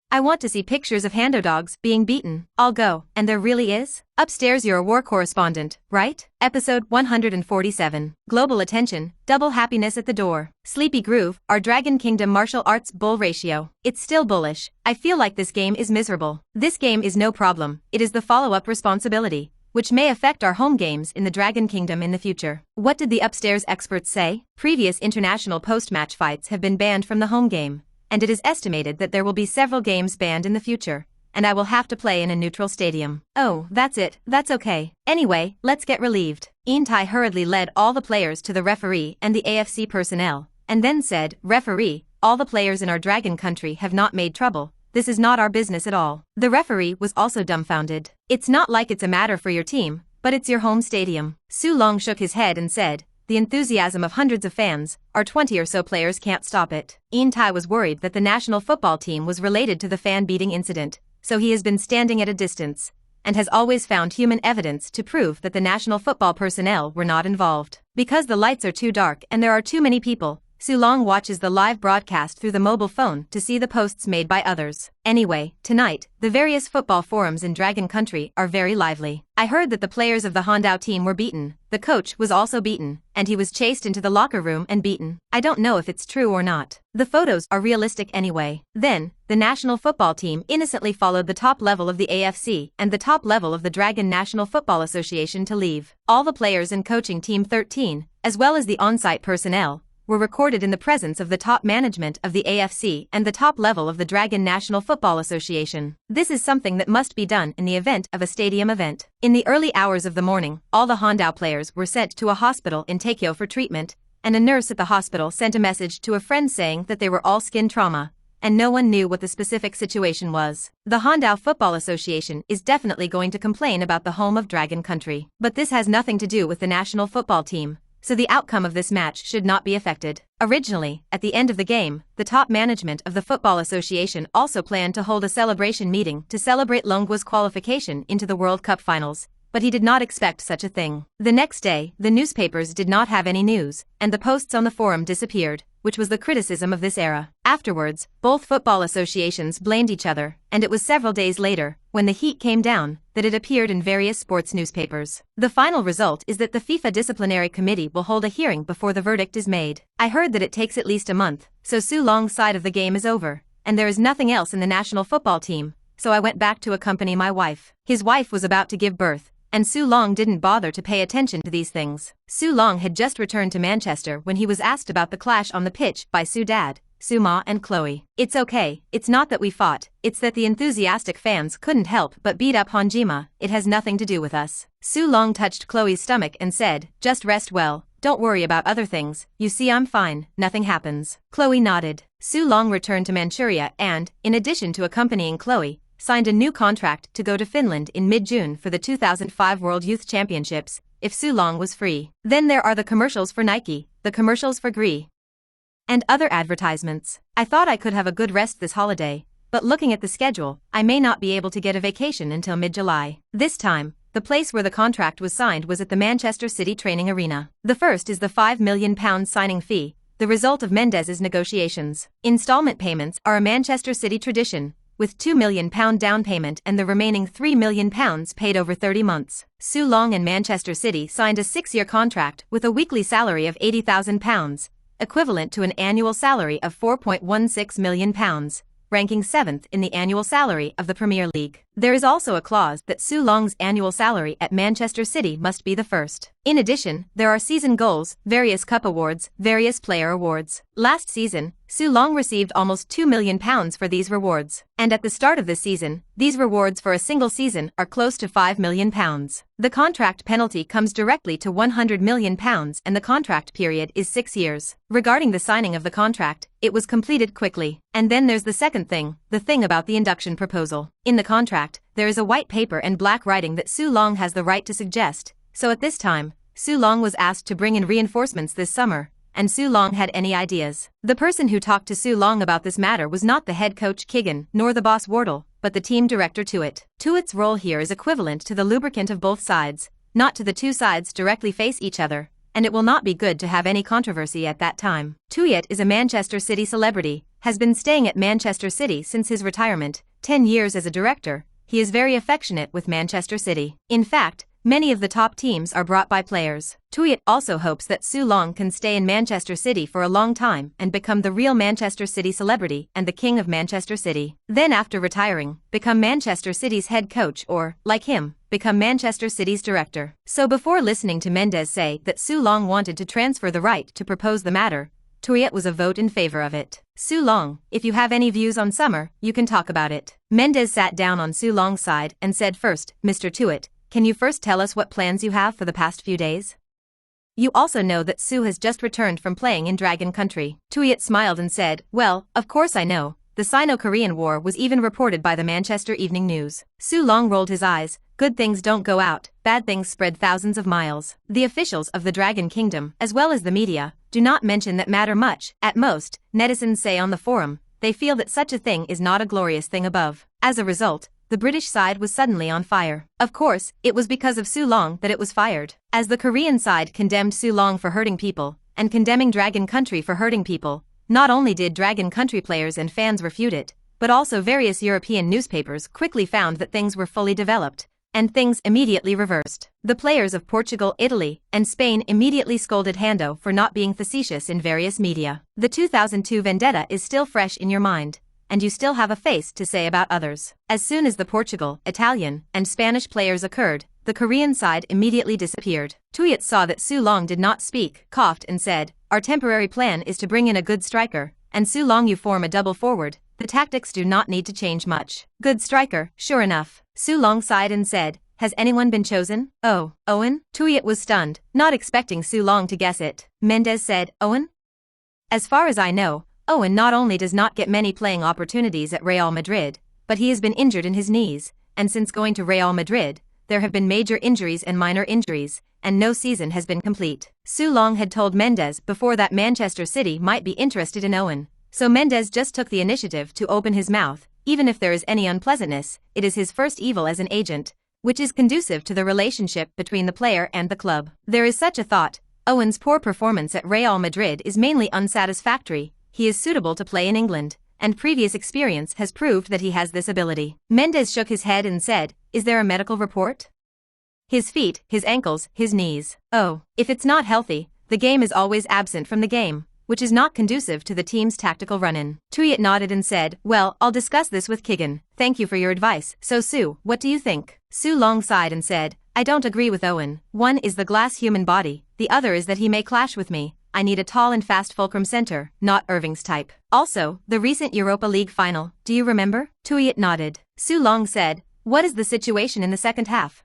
I want to see pictures of Hando dogs being beaten. I'll go. And there really is? Upstairs you're a war correspondent, right? Episode 147. Global attention, double happiness at the door. Sleepy Groove, our Dragon Kingdom martial arts bull ratio. It's still bullish. I feel like this game is miserable. This game is no problem. It is the follow-up responsibility, which may affect our home games in the Dragon Kingdom in the future. What did the upstairs experts say? Previous international post-match fights have been banned from the home game, and it is estimated that there will be several games banned in the future, and I will have to play in a neutral stadium. Oh, that's it, that's okay. Anyway, let's get relieved. Tai hurriedly led all the players to the referee and the AFC personnel, and then said, Referee, all the players in our Dragon Country have not made trouble. This is not our business at all. The referee was also dumbfounded. It's not like it's a matter for your team, but it's your home stadium. Su Long shook his head and said, the enthusiasm of hundreds of fans, our 20 or so players can't stop it. Tai was worried that the national football team was related to the fan beating incident, so he has been standing at a distance, and has always found human evidence to prove that the national football personnel were not involved. Because the lights are too dark and there are too many people, Su Long watches the live broadcast through the mobile phone to see the posts made by others. Anyway, tonight, the various football forums in Dragon Country are very lively. I heard that the players of the Hondao team were beaten, the coach was also beaten, and he was chased into the locker room and beaten. I don't know if it's true or not. The photos are realistic anyway. Then, the national football team innocently followed the top level of the AFC and the top level of the Dragon National Football Association to leave. All the players and coaching team 13, as well as the on-site personnel, were recorded in the presence of the top management of the AFC and the top level of the Dragon National Football Association. This is something that must be done in the event of a stadium event. In the early hours of the morning, all the Hondao players were sent to a hospital in Tokyo for treatment, and a nurse at the hospital sent a message to a friend saying that they were all skin trauma, and no one knew what the specific situation was. The Hondao Football Association is definitely going to complain about the home of Dragon Country. But this has nothing to do with the national football team, so the outcome of this match should not be affected. Originally, at the end of the game, the top management of the Football Association also planned to hold a celebration meeting to celebrate Longgua's qualification into the World Cup finals, but he did not expect such a thing. The next day, the newspapers did not have any news, and the posts on the forum disappeared, which was the criticism of this era. Afterwards, both football associations blamed each other, and it was several days later, when the heat came down, that it appeared in various sports newspapers. The final result is that the FIFA Disciplinary Committee will hold a hearing before the verdict is made. I heard that it takes at least a month, so Su Long's side of the game is over, and there is nothing else in the national football team, so I went back to accompany my wife. His wife was about to give birth, and Su Long didn't bother to pay attention to these things. Su Long had just returned to Manchester when he was asked about the clash on the pitch by Su Dad, Su Ma and Chloe. It's okay, it's not that we fought, it's that the enthusiastic fans couldn't help but beat up Honjima, it has nothing to do with us. Su Long touched Chloe's stomach and said, just rest well, don't worry about other things, you see I'm fine, nothing happens. Chloe nodded. Su Long returned to Manchuria and, in addition to accompanying Chloe, signed a new contract to go to Finland in mid-June for the 2005 World Youth Championships, if Su Long was free. Then there are the commercials for Nike, the commercials for Gree, and other advertisements. I thought I could have a good rest this holiday, but looking at the schedule, I may not be able to get a vacation until mid-July. This time, the place where the contract was signed was at the Manchester City Training Arena. The first is the £5 million signing fee, the result of Mendes's negotiations. Installment payments are a Manchester City tradition, with £2 million down payment and the remaining £3 million paid over 30 months. Su Long and Manchester City signed a 6-year contract with a weekly salary of £80,000, equivalent to an annual salary of £4.16 million, ranking 7th in the annual salary of the Premier League. There is also a clause that Su Long's annual salary at Manchester City must be the first. In addition, there are season goals, various cup awards, various player awards. Last season, Su Long received almost £2 million for these rewards, and at the start of this season, these rewards for a single season are close to £5 million. The contract penalty comes directly to £100 million and the contract period is 6 years. Regarding the signing of the contract, it was completed quickly. And then there's the second thing, the thing about the induction proposal. In the contract, there is a white paper and black writing that Su Long has the right to suggest, so at this time, Su Long was asked to bring in reinforcements this summer, and Su Long had any ideas. The person who talked to Su Long about this matter was not the head coach Kigan nor the boss Wardle, but the team director Tuit. Tuit's role here is equivalent to the lubricant of both sides, not to the two sides directly face each other, and it will not be good to have any controversy at that time. Tuit is a Manchester City celebrity, has been staying at Manchester City since his retirement, 10 years as a director. He is very affectionate with Manchester City. In fact, many of the top teams are brought by players. Tuit also hopes that Su Long can stay in Manchester City for a long time and become the real Manchester City celebrity and the king of Manchester City. Then after retiring, become Manchester City's head coach or, like him, become Manchester City's director. So before listening to Mendes say that Su Long wanted to transfer the right to propose the matter, Tuit was a vote in favor of it. Su Long, if you have any views on summer, you can talk about it. Mendes sat down on Su Long's side and said first, Mr. Tuit, can you first tell us what plans you have for the past few days? You also know that Su has just returned from playing in Dragon Country. Tuit smiled and said, well, of course I know. The Sino-Korean War was even reported by the Manchester Evening News. Su Long rolled his eyes. Good things don't go out, bad things spread thousands of miles. The officials of the Dragon Kingdom, as well as the media, do not mention that matter much. At most, netizens say on the forum, they feel that such a thing is not a glorious thing above. As a result, the British side was suddenly on fire. Of course, it was because of Su Long that it was fired. As the Korean side condemned Su Long for hurting people, and condemning Dragon Country for hurting people, not only did Dragon Country players and fans refute it, but also various European newspapers quickly found that things were fully developed, and things immediately reversed. The players of Portugal, Italy, and Spain immediately scolded Hando for not being facetious in various media. The 2002 vendetta is still fresh in your mind, and you still have a face to say about others. As soon as the Portugal, Italian, and Spanish players occurred, the Korean side immediately disappeared. Tuyet saw that Su Long did not speak, coughed and said, "Our temporary plan is to bring in a good striker, and Su Long you form a double forward. The tactics do not need to change much." Good striker, sure enough. Su Long sighed and said, "Has anyone been chosen?" "Oh, Owen?" Tuyet was stunned, not expecting Su Long to guess it. Mendes said, "Owen?" "As far as I know, Owen not only does not get many playing opportunities at Real Madrid, but he has been injured in his knees, and since going to Real Madrid, there have been major injuries and minor injuries, and no season has been complete." Su Long had told Mendes before that Manchester City might be interested in Owen, so Mendes just took the initiative to open his mouth. Even if there is any unpleasantness, it is his first evil as an agent, which is conducive to the relationship between the player and the club. There is such a thought. Owen's poor performance at Real Madrid is mainly unsatisfactory. He is suitable to play in England, and previous experience has proved that he has this ability. Mendes shook his head and said, "Is there a medical report?" "His feet, his ankles, his knees." "Oh, if it's not healthy, the game is always absent from the game, which is not conducive to the team's tactical run-in." Tuyet nodded and said, "Well, I'll discuss this with Kigan. Thank you for your advice. So Su, what do you think?" Su Long sighed and said, "I don't agree with Owen. One is the glass human body, the other is that he may clash with me. I need a tall and fast fulcrum center, not Irving's type. Also, the recent Europa League final, do you remember?" Tuyet nodded. Su Long said, "What is the situation in the second half?"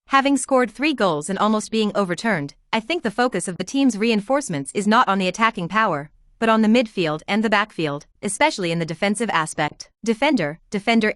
"Having scored 3 goals and almost being overturned, I think the focus of the team's reinforcements is not on the attacking power, but on the midfield and the backfield, especially in the defensive aspect. Defender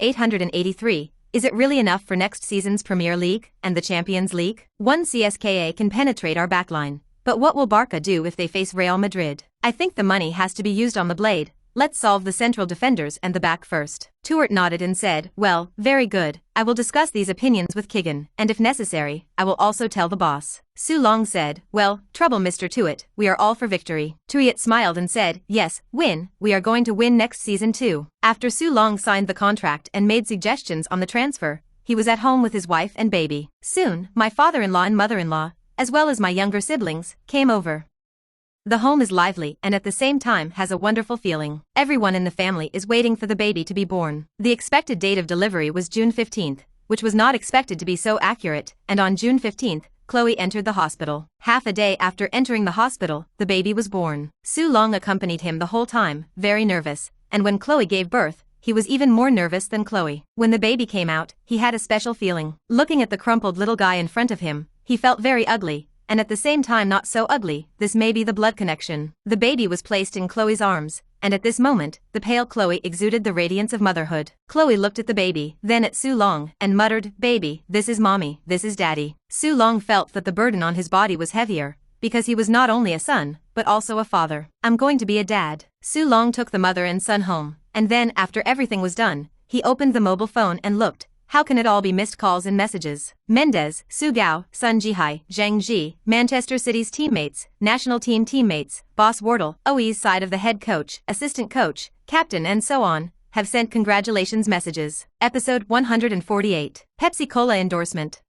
883, is it really enough for next season's Premier League and the Champions League? One CSKA can penetrate our backline, but what will Barca do if they face Real Madrid? I think the money has to be used on the blade. Let's solve the central defenders and the back first." Tuart nodded and said, "Well, very good. I will discuss these opinions with Kigan, and if necessary, I will also tell the boss." Su Long said, "Well, trouble Mr. Tuat, we are all for victory." Tuyet smiled and said, "Yes, win, we are going to win next season too." After Su Long signed the contract and made suggestions on the transfer, he was at home with his wife and baby. Soon, my father-in-law and mother-in-law, as well as my younger siblings, came over. The home is lively and at the same time has a wonderful feeling. Everyone in the family is waiting for the baby to be born. The expected date of delivery was June 15th, which was not expected to be so accurate, and on June 15th, Chloe entered the hospital. Half a day after entering the hospital, the baby was born. Su Long accompanied him the whole time, very nervous, and when Chloe gave birth, he was even more nervous than Chloe. When the baby came out, he had a special feeling. Looking at the crumpled little guy in front of him, he felt very ugly, and at the same time not so ugly. This may be the blood connection. The baby was placed in Chloe's arms, and at this moment, the pale Chloe exuded the radiance of motherhood. Chloe looked at the baby, then at Su Long, and muttered, "Baby, this is mommy, this is daddy." Su Long felt that the burden on his body was heavier, because he was not only a son, but also a father. "I'm going to be a dad." Su Long took the mother and son home, and then after everything was done, he opened the mobile phone and looked. How can it all be missed calls and messages? Mendes, Su Gao, Sun Jihai, Zhang Ji, Manchester City's teammates, national team teammates, Boss Wardle, OE's side of the head coach, assistant coach, captain and so on, have sent congratulations messages. Episode 148. Pepsi Cola endorsement.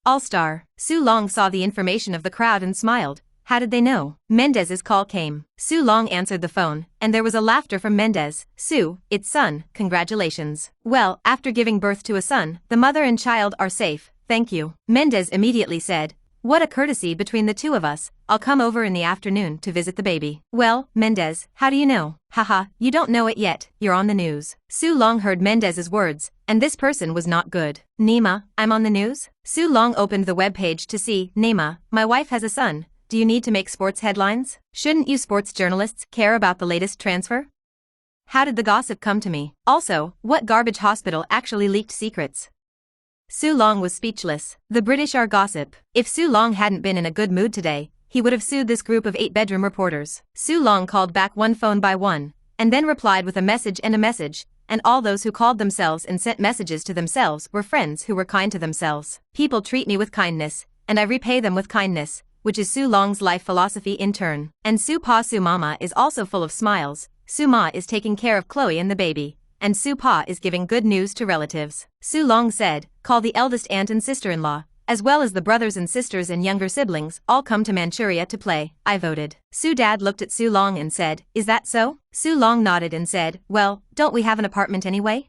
All-Star. Su Long saw the information of the crowd and smiled. How did they know? Mendes's call came. Su Long answered the phone, and there was a laughter from Mendes. "Su, it's son, congratulations." "Well, after giving birth to a son, the mother and child are safe, thank you." Mendes immediately said, "What a courtesy between the two of us. I'll come over in the afternoon to visit the baby." "Well, Mendes, how do you know?" "Haha, you don't know it yet, you're on the news." Su Long heard Mendes's words, and this person was not good. "Nima, I'm on the news?" Su Long opened the webpage to see. "Nima, my wife has a son. Do you need to make sports headlines? Shouldn't you sports journalists care about the latest transfer? How did the gossip come to me? Also, what garbage hospital actually leaked secrets?" Su Long was speechless. The British are gossip. If Su Long hadn't been in a good mood today, he would have sued this group of 8-bedroom reporters. Su Long called back one phone by one, and then replied with a message and a message. and all those who called themselves and sent messages to themselves were friends who were kind to themselves. People treat me with kindness, and I repay them with kindness, which is Su Long's life philosophy in turn. And Su Pa Su Mama is also full of smiles. Su Ma is taking care of Chloe and the baby, and Su Pa is giving good news to relatives. Su Long said, call the eldest aunt and sister-in-law, as well as the brothers and sisters and younger siblings, all come to Manchuria to play. I voted. Su Dad looked at Su Long and said, is that so? Su Long nodded and said, well, don't we have an apartment anyway?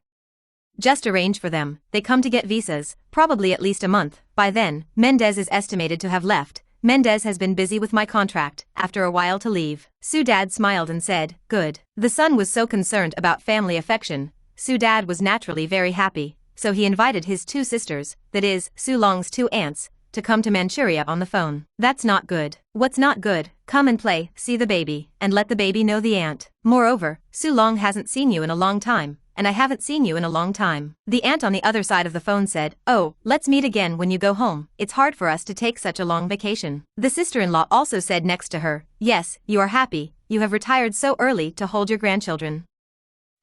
Just arrange for them, they come to get visas, probably at least a month. By then, Mendez is estimated to have left. Mendez has been busy with my contract, after a while to leave. Su Dad smiled and said, good. The son was so concerned about family affection. Su Dad was naturally very happy, so he invited his two sisters, that is, Su Long's two aunts, to come to Manchuria on the phone. That's not good. What's not good? Come and play, see the baby, and let the baby know the aunt. Moreover, Su Long hasn't seen you in a long time, and I haven't seen you in a long time. The aunt on the other side of the phone said, oh, let's meet again when you go home, it's hard for us to take such a long vacation. The sister-in-law also said next to her, yes, you are happy, you have retired so early to hold your grandchildren.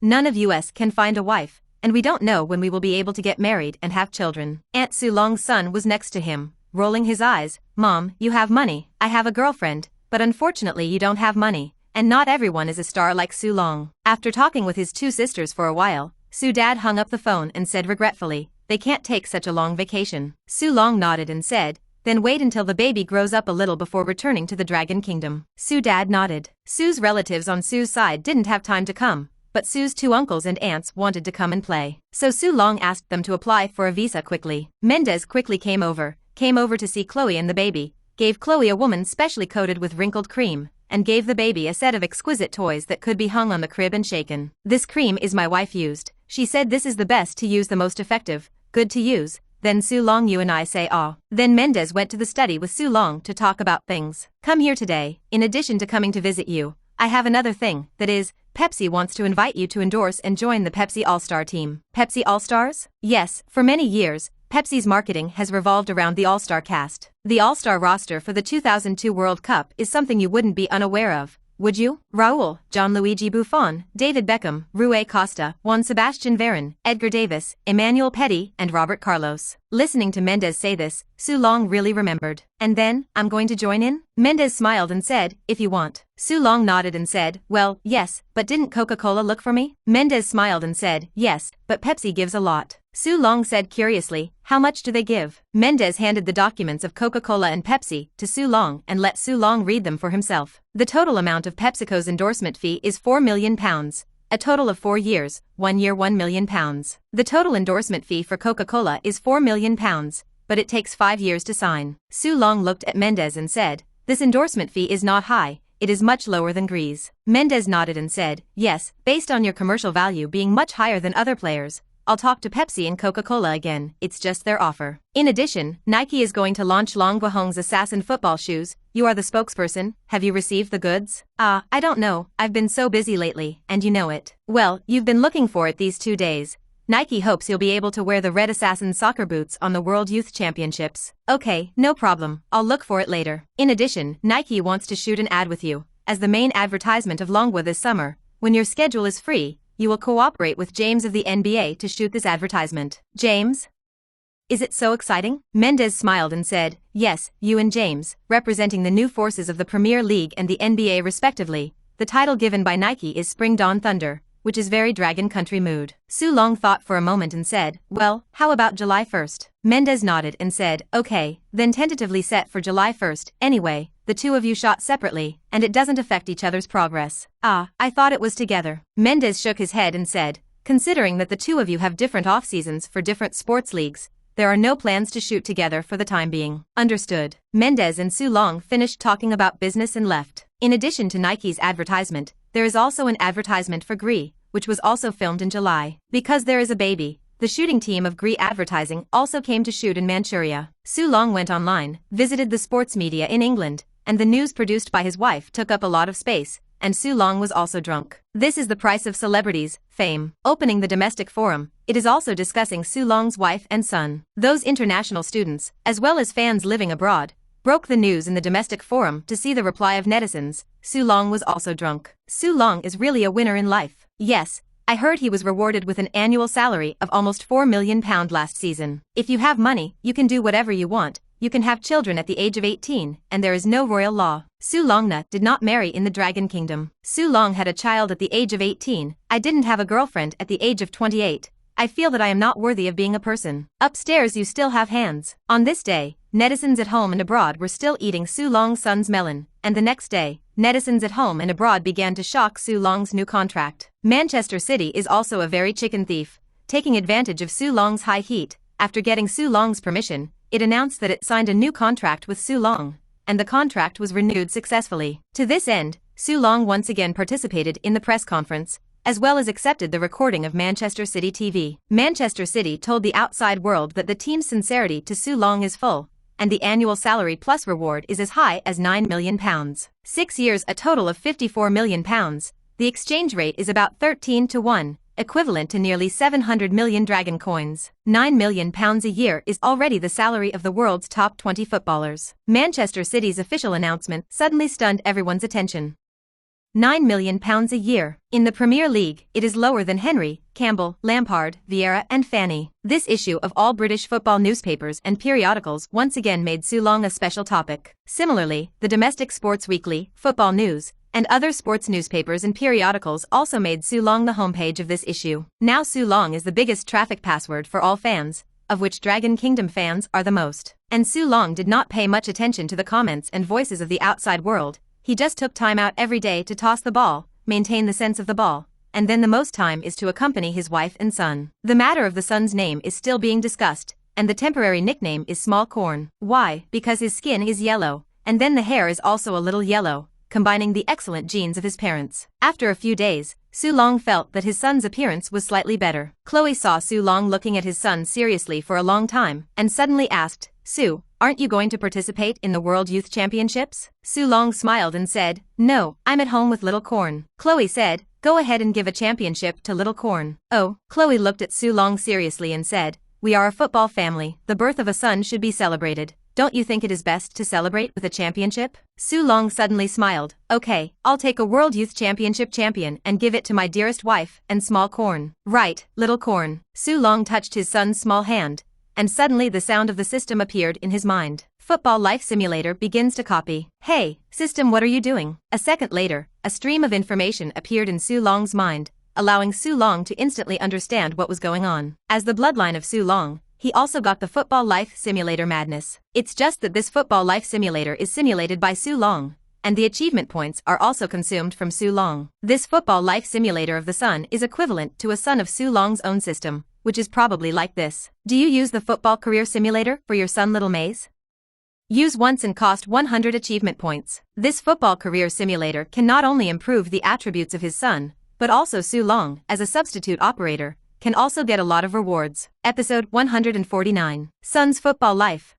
None of us can find a wife, and we don't know when we will be able to get married and have children. Aunt Su Long's son was next to him, rolling his eyes, Mom, you have money, I have a girlfriend, but unfortunately you don't have money. And not everyone is a star like Su Long. After talking with his two sisters for a while, Su Dad hung up the phone and said regretfully, they can't take such a long vacation. Su Long nodded and said, then wait until the baby grows up a little before returning to the Dragon Kingdom. Su Dad nodded. Su's relatives on Su's side didn't have time to come, but Su's two uncles and aunts wanted to come and play. So Su Long asked them to apply for a visa quickly. Mendez quickly came over to see Chloe and the baby, gave Chloe a woman specially coated with wrinkled cream, and gave the baby a set of exquisite toys that could be hung on the crib and shaken. This cream is my wife used. She said this is the best to use, the most effective, good to use. Then Su Long you and I say ah. Then Mendez went to the study with Su Long to talk about things. Come here today, in addition to coming to visit you, I have another thing, that is, Pepsi wants to invite you to endorse and join the Pepsi All-Star team. Pepsi All-Stars? Yes, for many years, Pepsi's marketing has revolved around the All-Star cast. The All-Star roster for the 2002 World Cup is something you wouldn't be unaware of, would you? Raul, Gianluigi Buffon, David Beckham, Rui Costa, Juan Sebastian Veron, Edgar Davis, Emmanuel Petit, and Robert Carlos. Listening to Mendez say this, Su Long really remembered. And then, I'm going to join in? Mendez smiled and said, if you want. Su Long nodded and said, well, yes, but didn't Coca-Cola look for me? Mendez smiled and said, yes, but Pepsi gives a lot. Su Long said curiously, how much do they give? Mendez handed the documents of Coca-Cola and Pepsi to Su Long and let Su Long read them for himself. The total amount of PepsiCo's endorsement fee is £4 million. A total of 4 years, 1 year £1 million. The total endorsement fee for Coca-Cola is £4 million, but it takes 5 years to sign. Su Long looked at Mendez and said, this endorsement fee is not high, it is much lower than Grease. Mendez nodded and said, yes, based on your commercial value being much higher than other players, I'll talk to Pepsi and Coca-Cola again, it's just their offer. In addition, Nike is going to launch Long Guahong's Assassin football shoes. You are the spokesperson, have you received the goods? I don't know, I've been so busy lately, and you know it. Well, you've been looking for it these 2 days. Nike hopes you'll be able to wear the red Assassin soccer boots on the World Youth Championships. Okay, no problem, I'll look for it later. In addition, Nike wants to shoot an ad with you, as the main advertisement of Longwa this summer. When your schedule is free, you will cooperate with James of the NBA to shoot this advertisement. James? Is it so exciting? Mendez smiled and said, yes, you and James, representing the new forces of the Premier League and the NBA respectively. The title given by Nike is Spring Dawn Thunder, which is very Dragon Country mood. Su Long thought for a moment and said, well, how about July 1st? Mendez nodded and said, okay, then tentatively set for July 1st. Anyway, the two of you shot separately, and it doesn't affect each other's progress. I thought it was together. Mendez shook his head and said, considering that the two of you have different off-seasons for different sports leagues, there are no plans to shoot together for the time being. Understood. Mendez and Su Long finished talking about business and left. In addition to Nike's advertisement, there is also an advertisement for Gree, which was also filmed in July. Because there is a baby, the shooting team of Gree Advertising also came to shoot in Manchuria. Su Long went online, visited the sports media in England, and the news produced by his wife took up a lot of space, and Su Long was also drunk. This is the price of celebrities, fame. Opening the domestic forum, it is also discussing Su Long's wife and son. Those international students, as well as fans living abroad, broke the news in the domestic forum to see the reply of netizens. Su Long was also drunk. Su Long is really a winner in life. Yes, I heard he was rewarded with an annual salary of almost £4 million last season. If you have money, you can do whatever you want. You can have children at the age of 18, and there is no royal law. Su Longna did not marry in the Dragon Kingdom. Su Long had a child at the age of 18. I didn't have a girlfriend at the age of 28. I feel that I am not worthy of being a person. Upstairs you still have hands. On this day, netizens at home and abroad were still eating Su Long's son's melon, and the next day, netizens at home and abroad began to shock Su Long's new contract. Manchester City is also a very chicken thief, taking advantage of Su Long's high heat. After getting Su Long's permission, it announced that it signed a new contract with Su Long, and the contract was renewed successfully. To this end, Su Long once again participated in the press conference, as well as accepted the recording of Manchester City TV. Manchester City told the outside world that the team's sincerity to Su Long is full, and the annual salary plus reward is as high as £9 million. 6 years, a total of £54 million. The exchange rate is about 13 to 1, equivalent to nearly 700 million dragon coins. £9 million a year is already the salary of the world's top 20 footballers. Manchester City's official announcement suddenly stunned everyone's attention. £9 million a year. In the Premier League, it is lower than Henry, Campbell, Lampard, Vieira and Fanny. This issue of all British football newspapers and periodicals once again made Su Long a special topic. Similarly, the domestic Sports Weekly, Football News, and other sports newspapers and periodicals also made Su Long the homepage of this issue. Now Su Long is the biggest traffic password for all fans, of which Dragon Kingdom fans are the most. And Su Long did not pay much attention to the comments and voices of the outside world. He just took time out every day to toss the ball, maintain the sense of the ball, and then the most time is to accompany his wife and son. The matter of the son's name is still being discussed, and the temporary nickname is Small Corn. Why? Because his skin is yellow, and then the hair is also a little yellow, combining the excellent genes of his parents. After a few days, Su Long felt that his son's appearance was slightly better. Chloe saw Su Long looking at his son seriously for a long time, and suddenly asked, "Su, aren't you going to participate in the World Youth Championships?" Su Long smiled and said, "No, I'm at home with Little Corn." Chloe said, "Go ahead and give a championship to Little Corn." "Oh." Chloe looked at Su Long seriously and said, "We are a football family. The birth of a son should be celebrated. Don't you think it is best to celebrate with a championship?" Su Long suddenly smiled. "Okay, I'll take a World Youth Championship champion and give it to my dearest wife and Small Corn." "Right, Little Corn." Su Long touched his son's small hand, and suddenly the sound of the system appeared in his mind. Football Life Simulator begins to copy. "Hey, system, what are you doing?" A second later, a stream of information appeared in Su Long's mind, allowing Su Long to instantly understand what was going on. As the bloodline of Su Long, he also got the Football Life Simulator madness. It's just that this Football Life Simulator is simulated by Su Long, and the achievement points are also consumed from Su Long. This Football Life Simulator of the Sun is equivalent to a son of Su Long's own system, which is probably like this. Do you use the Football Career Simulator for your son Little Maze? Use once and cost 100 achievement points. This Football Career Simulator can not only improve the attributes of his son, but also Su Long, as a substitute operator, can also get a lot of rewards. Episode 149. Son's Football Life.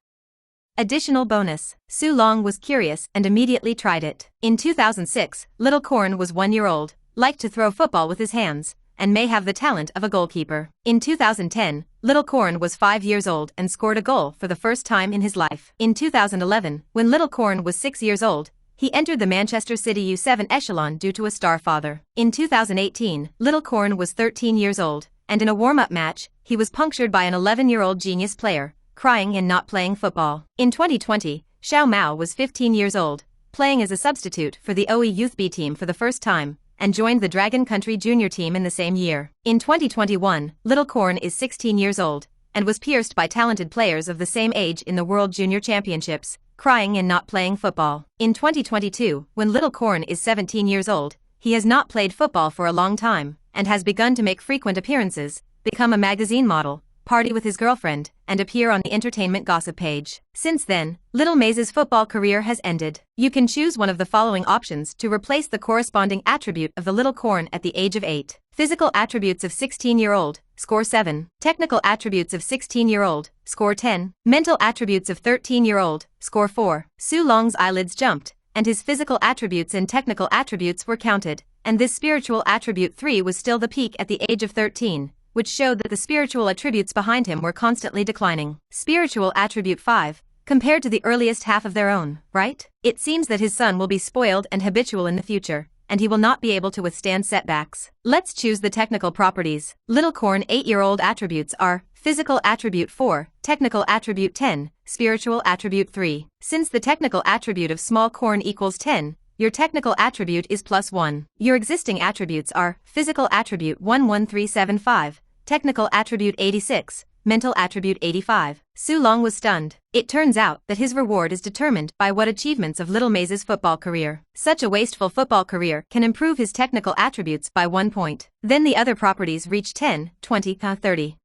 Additional bonus. Su Long was curious and immediately tried it. In 2006, Little Corn was 1 year old, liked to throw football with his hands, and may have the talent of a goalkeeper. In 2010, Little Corn was 5 years old and scored a goal for the first time in his life. In 2011, when Little Corn was 6 years old, he entered the Manchester City U17 echelon due to a star father. In 2018, Little Corn was 13 years old, and in a warm-up match, he was punctured by an 11-year-old genius player, crying and not playing football. In 2020, Xiao Mao was 15 years old, playing as a substitute for the OE Youth B team for the first time, and joined the Dragon Country Junior team in the same year. In 2021, Little Corn is 16 years old, and was pierced by talented players of the same age in the World Junior Championships, crying and not playing football. In 2022, when Little Corn is 17 years old, he has not played football for a long time, and has begun to make frequent appearances, become a magazine model, party with his girlfriend, and appear on the entertainment gossip page. Since then, Little Maze's football career has ended. You can choose one of the following options to replace the corresponding attribute of the Little Corn at the age of 8. Physical attributes of 16-year-old, score 7. Technical attributes of 16-year-old, score 10. Mental attributes of 13-year-old, score 4. Su Long's eyelids jumped, and his physical attributes and technical attributes were counted, and this spiritual attribute 3 was still the peak at the age of 13, which showed that the spiritual attributes behind him were constantly declining. Spiritual attribute 5, compared to the earliest half of their own, right? It seems that his son will be spoiled and habitual in the future, and he will not be able to withstand setbacks. Let's choose the technical properties. Little corn 8-year-old attributes are physical attribute 4, technical attribute 10, spiritual attribute 3. Since the technical attribute of small corn equals 10, your technical attribute is +1. Your existing attributes are physical attribute 11375, technical attribute 86, mental attribute 85. Su Long was stunned. It turns out that his reward is determined by what achievements of Little Maze's football career. Such a wasteful football career can improve his technical attributes by 1 point. Then the other properties reach 10, 20, 30.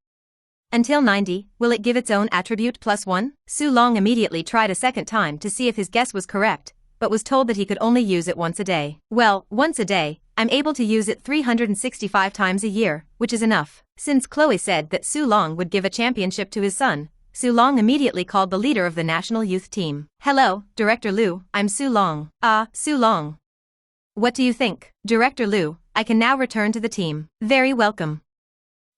Until 90, will it give its own attribute +1? Su Long immediately tried a second time to see if his guess was correct, but was told that he could only use it once a day. Well, once a day, I'm able to use it 365 times a year, which is enough. Since Chloe said that Su Long would give a championship to his son, Su Long immediately called the leader of the national youth team. Hello, Director Liu, I'm Su Long. Su Long. What do you think? Director Liu, I can now return to the team. Very welcome.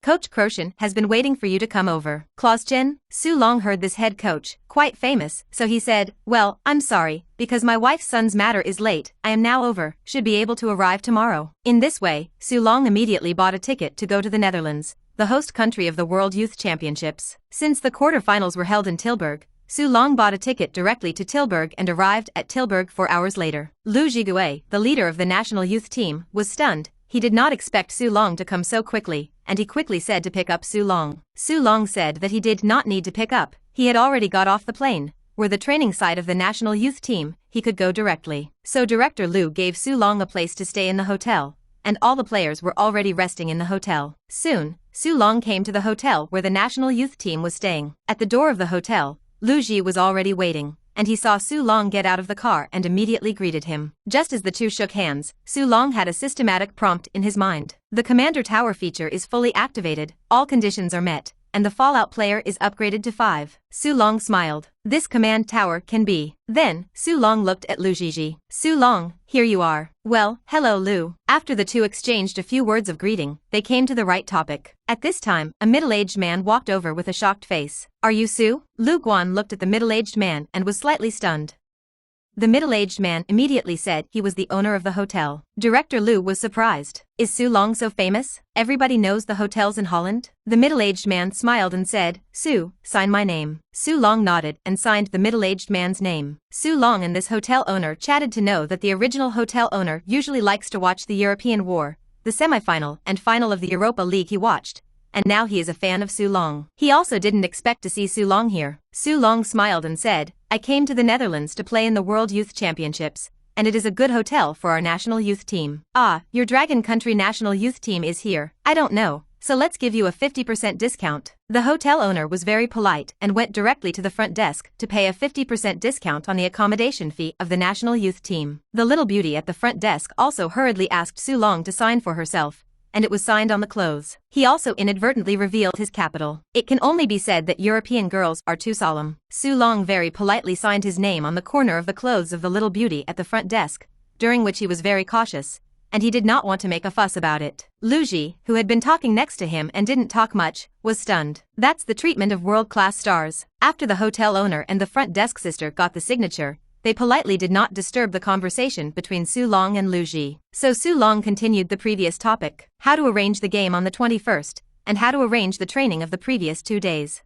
Coach Croshan has been waiting for you to come over. Claus Chen, Su Long heard this head coach, quite famous, so he said, well, I'm sorry, because my wife's son's matter is late, I am now over, should be able to arrive tomorrow. In this way, Su Long immediately bought a ticket to go to the Netherlands, the host country of the World Youth Championships. Since the quarterfinals were held in Tilburg, Su Long bought a ticket directly to Tilburg and arrived at Tilburg 4 hours later. Lu Jigui, the leader of the national youth team, was stunned. He did not expect Su Long to come so quickly, and he quickly said to pick up Su Long. Su Long said that he did not need to pick up, he had already got off the plane, where the training site of the national youth team, he could go directly. So Director Liu gave Su Long a place to stay in the hotel, and all the players were already resting in the hotel. Soon, Su Long came to the hotel where the national youth team was staying. At the door of the hotel, Lu Ji was already waiting, and he saw Su Long get out of the car and immediately greeted him. Just as the two shook hands, Su Long had a systematic prompt in his mind. The Commander Tower feature is fully activated, all conditions are met, and the Fallout player is upgraded to 5. Su Long smiled. This command tower can be. Then, Su Long looked at Lu Jiji. Su Long, here you are. Well, hello Lu. After the two exchanged a few words of greeting, they came to the right topic. At this time, a middle-aged man walked over with a shocked face. Are you Su? Lu Guan looked at the middle-aged man and was slightly stunned. The middle-aged man immediately said he was the owner of the hotel. Director Liu was surprised. Is Su Long so famous? Everybody knows the hotels in Holland? The middle-aged man smiled and said, Su, sign my name. Su Long nodded and signed the middle-aged man's name. Su Long and this hotel owner chatted to know that the original hotel owner usually likes to watch the European War, the semi-final and final of the Europa League he watched, and now he is a fan of Su Long. He also didn't expect to see Su Long here. Su Long smiled and said, I came to the Netherlands to play in the World Youth Championships, and it is a good hotel for our national youth team. Your Dragon Country national youth team is here. I don't know, so let's give you a 50% discount. The hotel owner was very polite and went directly to the front desk to pay a 50% discount on the accommodation fee of the national youth team. The little beauty at the front desk also hurriedly asked Su Long to sign for herself, and it was signed on the clothes. He also inadvertently revealed his capital. It can only be said that European girls are too solemn. Su Long very politely signed his name on the corner of the clothes of the little beauty at the front desk, during which he was very cautious, and he did not want to make a fuss about it. Lu Ji, who had been talking next to him and didn't talk much, was stunned. That's the treatment of world-class stars. After the hotel owner and the front desk sister got the signature, they politely did not disturb the conversation between Su Long and Lu Ji. So Su Long continued the previous topic, how to arrange the game on the 21st, and how to arrange the training of the previous 2 days.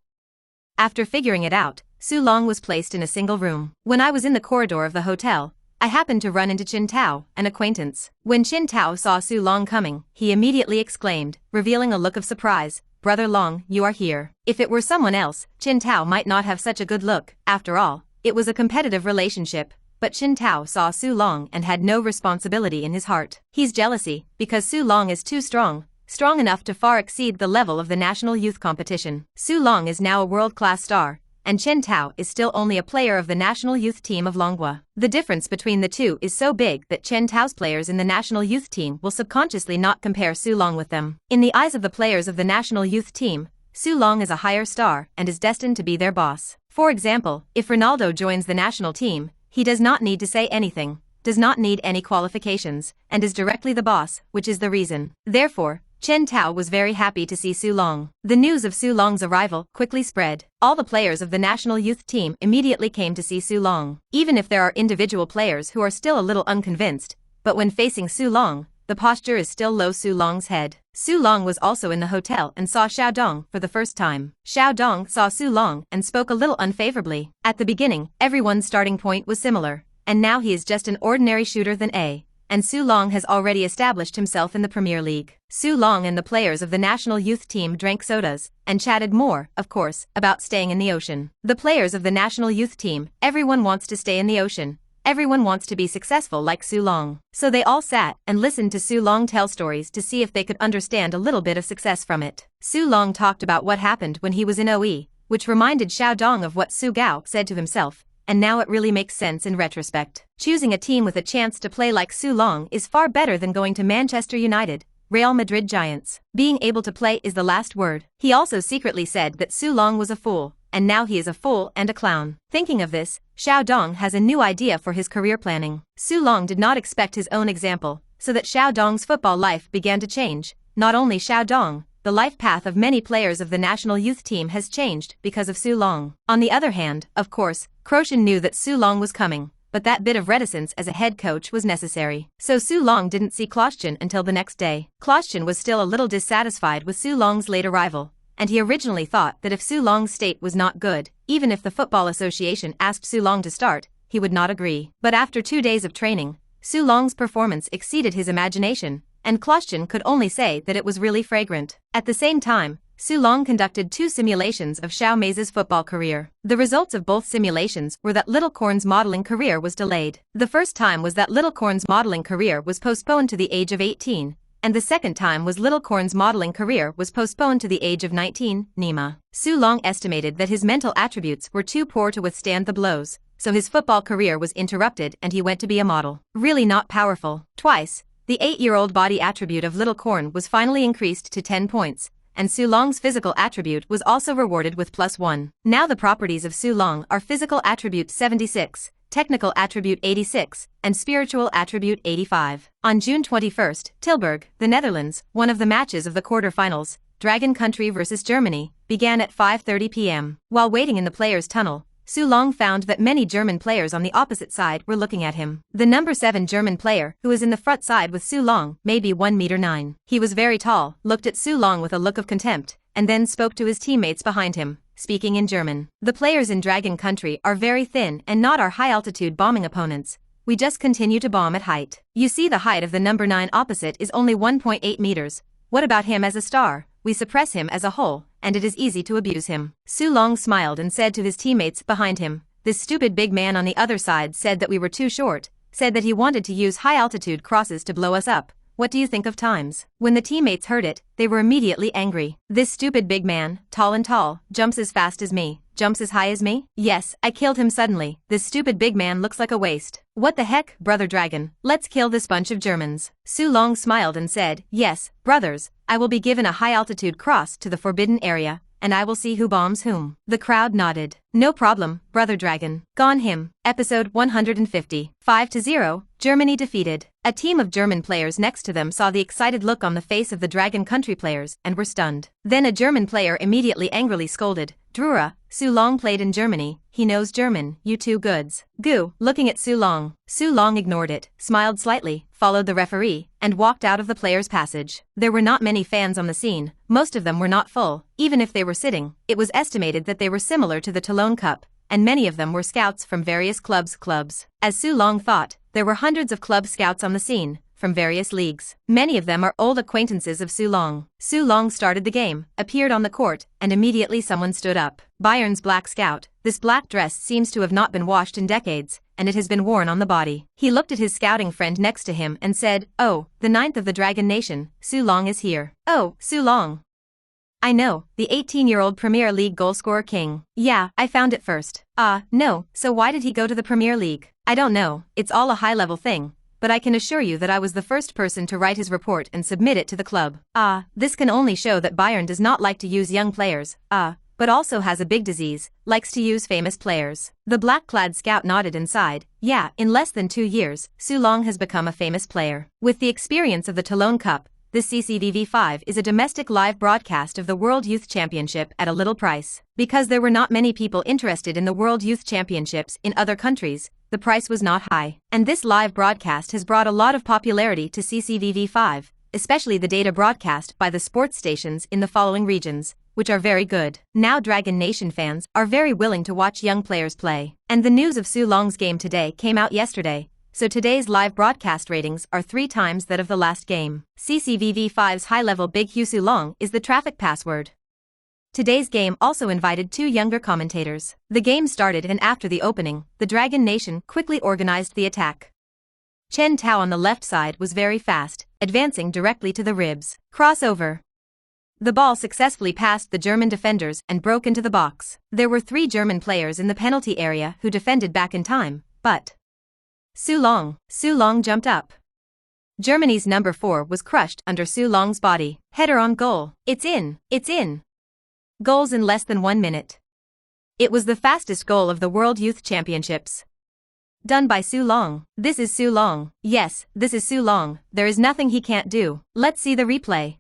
After figuring it out, Su Long was placed in a single room. When I was in the corridor of the hotel, I happened to run into Chin Tao, an acquaintance. When Chin Tao saw Su Long coming, he immediately exclaimed, revealing a look of surprise, Brother Long, you are here. If it were someone else, Chin Tao might not have such a good look. After all, it was a competitive relationship, but Chin Tao saw Su Long and had no responsibility in his heart. He's jealousy, because Su Long is too strong enough to far exceed the level of the national youth competition. Su Long is now a world-class star, and Chen Tao is still only a player of the national youth team of Longhua. The difference between the two is so big that Chen Tao's players in the national youth team will subconsciously not compare Su Long with them. In the eyes of the players of the national youth team, Su Long is a higher star and is destined to be their boss. For example, if Ronaldo joins the national team, he does not need to say anything, does not need any qualifications, and is directly the boss, which is the reason. Therefore, Chen Tao was very happy to see Su Long. The news of Su Long's arrival quickly spread. All the players of the national youth team immediately came to see Su Long. Even if there are individual players who are still a little unconvinced, but when facing Su Long, the posture is still low. Su Long's head. Su Long was also in the hotel and saw Xiao Dong for the first time. Xiao Dong saw Su Long and spoke a little unfavorably. At the beginning, everyone's starting point was similar, and now he is just an ordinary shooter than A. And Su Long has already established himself in the Premier League. Su Long and the players of the national youth team drank sodas and chatted more, of course, about staying in the ocean. The players of the national youth team, everyone wants to stay in the ocean. Everyone wants to be successful like Su Long. So they all sat and listened to Su Long tell stories to see if they could understand a little bit of success from it. Su Long talked about what happened when he was in OE, which reminded Xiao Dong of what Su Gao said to himself, and now it really makes sense in retrospect. Choosing a team with a chance to play like Su Long is far better than going to Manchester United, Real Madrid Giants. Being able to play is the last word. He also secretly said that Su Long was a fool, and now he is a fool and a clown. Thinking of this, Xiao Dong has a new idea for his career planning. Su Long did not expect his own example, so that Xiao Dong's football life began to change. Not only Xiao Dong, the life path of many players of the national youth team has changed because of Su Long. On the other hand, of course, Croatian knew that Su Long was coming, but that bit of reticence as a head coach was necessary. So Su Long didn't see Klostian until the next day. Klostian was still a little dissatisfied with Su Long's late arrival, and he originally thought that if Su Long's state was not good, even if the Football Association asked Su Long to start, he would not agree. But after 2 days of training, Su Long's performance exceeded his imagination, and Klostian could only say that it was really fragrant. At the same time, Su Long conducted 2 simulations of Xiao Mei's football career. The results of both simulations were that Little Korn's modeling career was delayed. The first time was that Little Korn's modeling career was postponed to the age of 18, and the second time was Little Korn's modeling career was postponed to the age of 19, Nima. Su Long estimated that his mental attributes were too poor to withstand the blows, so his football career was interrupted and he went to be a model. Really not powerful. Twice, the 8-year-old body attribute of Little Korn was finally increased to 10 points, and Su Long's physical attribute was also rewarded with +1. Now the properties of Su Long are physical attribute 76, technical attribute 86, and spiritual attribute 85. On June 21, Tilburg, the Netherlands, one of the matches of the quarter-finals, Dragon Country vs Germany, began at 5:30 p.m. While waiting in the players' tunnel, Su Long found that many German players on the opposite side were looking at him. The number 7 German player, who is in the front side with Su Long, may be 1.9 meters. He was very tall, looked at Su Long with a look of contempt, and then spoke to his teammates behind him, speaking in German. The players in Dragon Country are very thin and not our high-altitude bombing opponents. We just continue to bomb at height. You see, the height of the number 9 opposite is only 1.8 meters. What about him as a star? We suppress him as a whole, and it is easy to abuse him. Su Long smiled and said to his teammates behind him, this stupid big man on the other side said that we were too short, said that he wanted to use high-altitude crosses to blow us up. What do you think of times? When the teammates heard it, they were immediately angry. This stupid big man, tall and tall, jumps as fast as me, jumps as high as me? Yes, I killed him suddenly. This stupid big man looks like a waste. What the heck, brother dragon? Let's kill this bunch of Germans. Su Long smiled and said, yes, brothers, I will be given a high-altitude cross to the forbidden area, and I will see who bombs whom. The crowd nodded. No problem, brother dragon. Gone him. Episode 150. 5-0, Germany defeated. A team of German players next to them saw the excited look on the face of the Dragon Country players and were stunned. Then a German player immediately angrily scolded, Drura, Su Long played in Germany, he knows German, you two goods. Goo, looking at Su Long. Su Long ignored it, smiled slightly, followed the referee, and walked out of the players' passage. There were not many fans on the scene, most of them were not full, even if they were sitting, it was estimated that they were similar to the Toulon Cup, and many of them were scouts from various clubs. As Su Long thought, there were hundreds of club scouts on the scene, from various leagues. Many of them are old acquaintances of Su Long. Su Long started the game, appeared on the court, and immediately someone stood up. Bayern's black scout. This black dress seems to have not been washed in decades, and it has been worn on the body. He looked at his scouting friend next to him and said, oh, the 9th of the Dragon Nation, Su Long is here. Oh, Su Long. I know, the 18-year-old Premier League goalscorer king. Yeah, I found it first. No, so why did he go to the Premier League? I don't know, it's all a high-level thing, but I can assure you that I was the first person to write his report and submit it to the club. This can only show that Bayern does not like to use young players, but also has a big disease, likes to use famous players. The black-clad scout nodded and sighed. Yeah, in less than 2 years, Su Long has become a famous player. With the experience of the Toulon Cup, the CCVV5 is a domestic live broadcast of the World Youth Championship at a little price. Because there were not many people interested in the World Youth Championships in other countries, the price was not high. And this live broadcast has brought a lot of popularity to CCVV5, especially the data broadcast by the sports stations in the following regions, which are very good. Now Dragon Nation fans are very willing to watch young players play. And the news of Su Long's game today came out yesterday, so today's live broadcast ratings are 3 times that of the last game. CCVV5's high-level Big Hugh Su Long is the traffic password. Today's game also invited 2 younger commentators. The game started, and after the opening, the Dragon Nation quickly organized the attack. Chen Tao on the left side was very fast, advancing directly to the ribs. Crossover. The ball successfully passed the German defenders and broke into the box. There were 3 German players in the penalty area who defended back in time, but Su Long jumped up. Germany's number 4 was crushed under Su Long's body. Header on goal. It's in. Goals in less than 1 minute. It was the fastest goal of the World Youth Championships. Done by Su Long. This is Su Long. Yes, this is Su Long. There is nothing he can't do. Let's see the replay.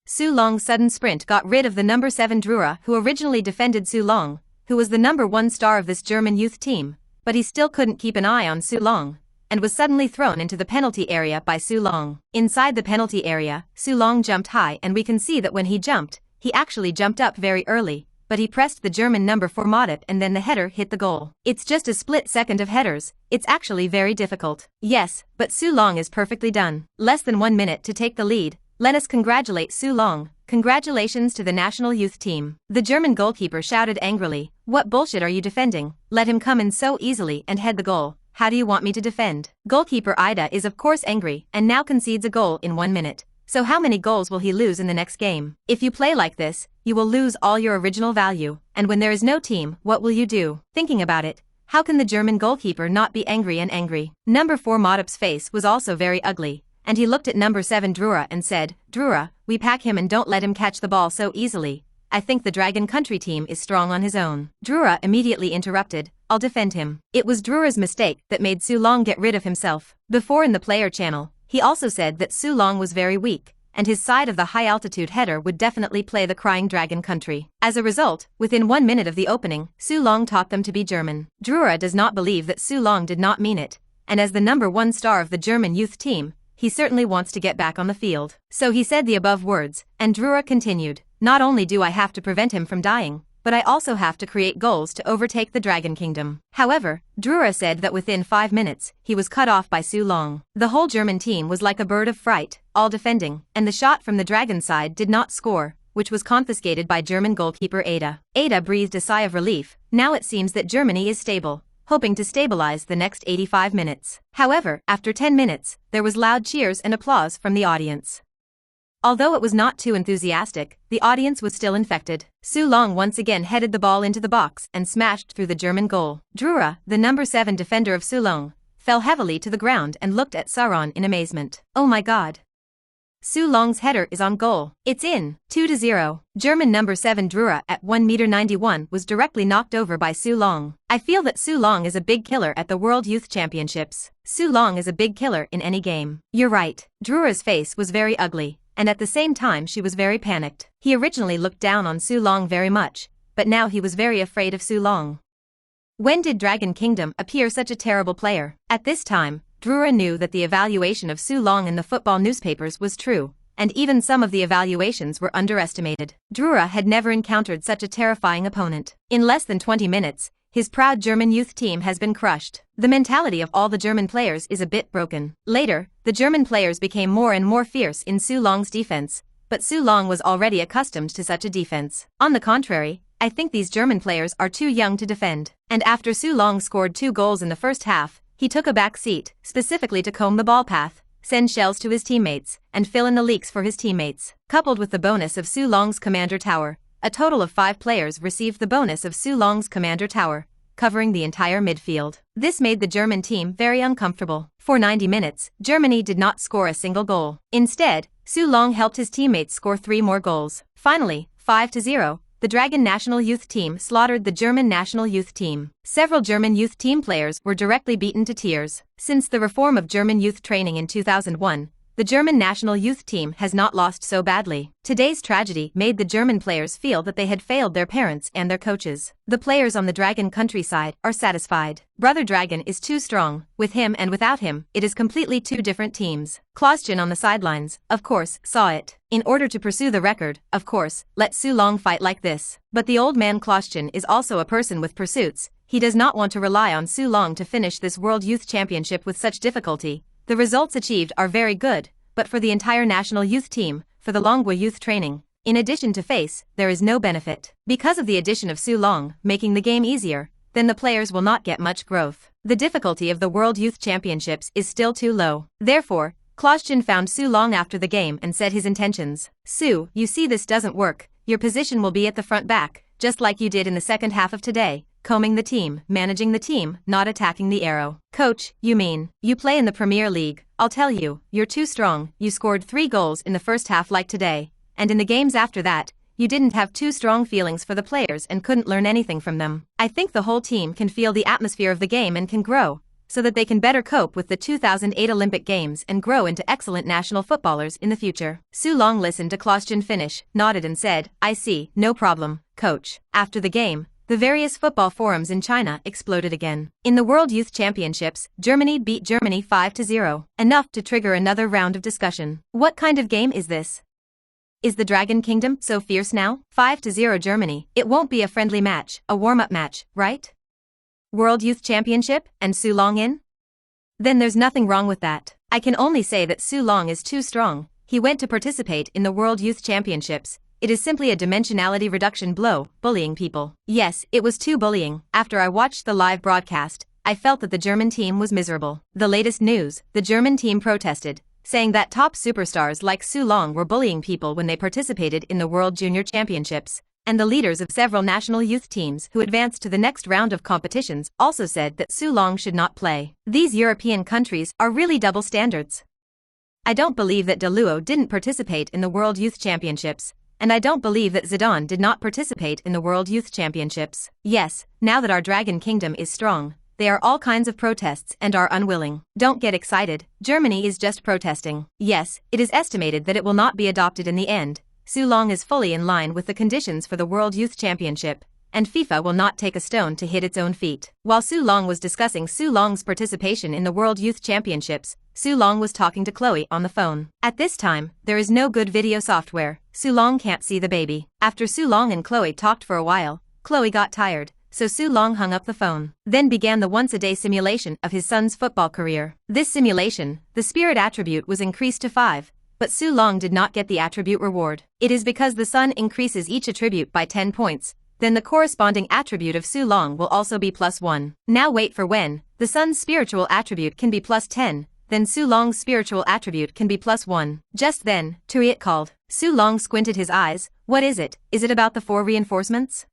Su Long's sudden sprint got rid of the number 7 Drura, who originally defended Su Long, who was the number 1 star of this German youth team, but he still couldn't keep an eye on Su Long, and was suddenly thrown into the penalty area by Su Long. Inside the penalty area, Su Long jumped high, and we can see that when he jumped, he actually jumped up very early, but he pressed the German number 4 Modip, and then the header hit the goal. It's just a split second of headers. It's actually very difficult. Yes, but Su Long is perfectly done. Less than 1 minute to take the lead. Let us congratulate Su Long. Congratulations to the national youth team. The German goalkeeper shouted angrily, "What bullshit are you defending? Let him come in so easily and head the goal. How do you want me to defend?" Goalkeeper Ida is of course angry and now concedes a goal in 1 minute. So how many goals will he lose in the next game? If you play like this, you will lose all your original value. And when there is no team, what will you do? Thinking about it, how can the German goalkeeper not be angry and angry? Number 4 Modip's face was also very ugly, and he looked at number 7 Drura and said, "Drura, we pack him and don't let him catch the ball so easily. I think the Dragon country team is strong on his own." Drura immediately interrupted, "I'll defend him." It was Drura's mistake that made Su Long get rid of himself. Before in the player channel, he also said that Su Long was very weak, and his side of the high-altitude header would definitely play the crying Dragon country. As a result, within 1 minute of the opening, Su Long taught them to be German. Drura does not believe that Su Long did not mean it, and as the number 1 star of the German youth team, he certainly wants to get back on the field. So he said the above words, and Drura continued, "Not only do I have to prevent him from dying, but I also have to create goals to overtake the Dragon Kingdom." However, Drura said that within 5 minutes, he was cut off by Su Long. The whole German team was like a bird of fright, all defending, and the shot from the Dragon side did not score, which was confiscated by German goalkeeper Ada. Ada breathed a sigh of relief. Now it seems that Germany is stable, hoping to stabilize the next 85 minutes. However, after 10 minutes, there was loud cheers and applause from the audience. Although it was not too enthusiastic, the audience was still infected. Su Long once again headed the ball into the box and smashed through the German goal. Drura, the number 7 defender of Su Long, fell heavily to the ground and looked at Sauron in amazement. "Oh my god. Su Long's header is on goal. It's in." 2-0. German number 7 Drura at 1.91 m was directly knocked over by Su Long. I feel that Su Long is a big killer at the World Youth Championships. Su Long is a big killer in any game. You're right. Drura's face was very ugly, and at the same time she was very panicked. He originally looked down on Su Long very much, but now he was very afraid of Su Long. When did Dragon Kingdom appear such a terrible player? At this time, Drura knew that the evaluation of Su Long in the football newspapers was true, and even some of the evaluations were underestimated. Drura had never encountered such a terrifying opponent. In less than 20 minutes, his proud German youth team has been crushed. The mentality of all the German players is a bit broken. Later, the German players became more and more fierce in Su Long's defense, but Su Long was already accustomed to such a defense. On the contrary, I think these German players are too young to defend. And after Su Long scored 2 goals in the first half, he took a back seat, specifically to comb the ball path, send shells to his teammates, and fill in the leaks for his teammates. Coupled with the bonus of Su Long's Commander Tower, a total of 5 players received the bonus of Su Long's Commander Tower, covering the entire midfield. This made the German team very uncomfortable. For 90 minutes, Germany did not score a single goal. Instead, Su Long helped his teammates score 3 more goals. Finally, 5-0, the Dragon national youth team slaughtered the German national youth team. Several German youth team players were directly beaten to tears. Since the reform of German youth training in 2001, the German national youth team has not lost so badly. Today's tragedy made the German players feel that they had failed their parents and their coaches. The players on the Dragon countryside are satisfied. Brother Dragon is too strong. With him and without him, it is completely two different teams. Klausjan on the sidelines, of course, saw it. In order to pursue the record, of course, let Su Long fight like this. But the old man Klausjan is also a person with pursuits. He does not want to rely on Su Long to finish this World Youth Championship with such difficulty. The results achieved are very good, but for the entire national youth team, for the Longwa youth training, in addition to face, there is no benefit. Because of the addition of Su Long, making the game easier, then the players will not get much growth. The difficulty of the World Youth Championships is still too low. Therefore, Klausjan found Su Long after the game and said his intentions. Su, you see this doesn't work, your position will be at the front back, just like you did in the second half of today. Combing the team, managing the team, not attacking the arrow. Coach, you mean, you play in the Premier League, I'll tell you, you're too strong, you scored 3 goals in the first half like today, and in the games after that, you didn't have too strong feelings for the players and couldn't learn anything from them. I think the whole team can feel the atmosphere of the game and can grow, so that they can better cope with the 2008 Olympic Games and grow into excellent national footballers in the future. Su Long listened to Klausjan finish, nodded and said, I see, no problem, coach. After the game, the various football forums in China exploded again. In the World Youth Championships, Germany beat Germany 5-0, enough to trigger another round of discussion. What kind of game is this? Is the Dragon Kingdom so fierce now? 5-0 Germany, it won't be a friendly match, a warm-up match, right? World Youth Championship, and Su Long in? Then there's nothing wrong with that. I can only say that Su Long is too strong. He went to participate in the World Youth Championships. It is simply a dimensionality reduction blow, bullying people. Yes, it was too bullying. After I watched the live broadcast, I felt that the German team was miserable. The latest news, the German team protested, saying that top superstars like Su Long were bullying people when they participated in the World Junior Championships, and the leaders of several national youth teams who advanced to the next round of competitions also said that Su Long should not play. These European countries are really double standards. I don't believe that De Luo didn't participate in the World Youth Championships, and I don't believe that Zidane did not participate in the World Youth Championships. Yes, now that our Dragon Kingdom is strong, they are all kinds of protests and are unwilling. Don't get excited, Germany is just protesting. Yes, it is estimated that it will not be adopted in the end. Su Long is fully in line with the conditions for the World Youth Championship, and FIFA will not take a stone to hit its own feet. While Su Long was discussing Su Long's participation in the World Youth Championships, Su Long was talking to Chloe on the phone. At this time, there is no good video software. Su Long can't see the baby. After Su Long and Chloe talked for a while, Chloe got tired, so Su Long hung up the phone. Then began the once-a-day simulation of his son's football career. This simulation, the spirit attribute was increased to 5, but Su Long did not get the attribute reward. It is because the son increases each attribute by 10 points, then the corresponding attribute of Su Long will also be +1. Now wait for when the son's spiritual attribute can be +10, then Su Long's spiritual attribute can be +1. Just then, Turiet called. Su Long squinted his eyes. What is it? Is it about the 4 reinforcements?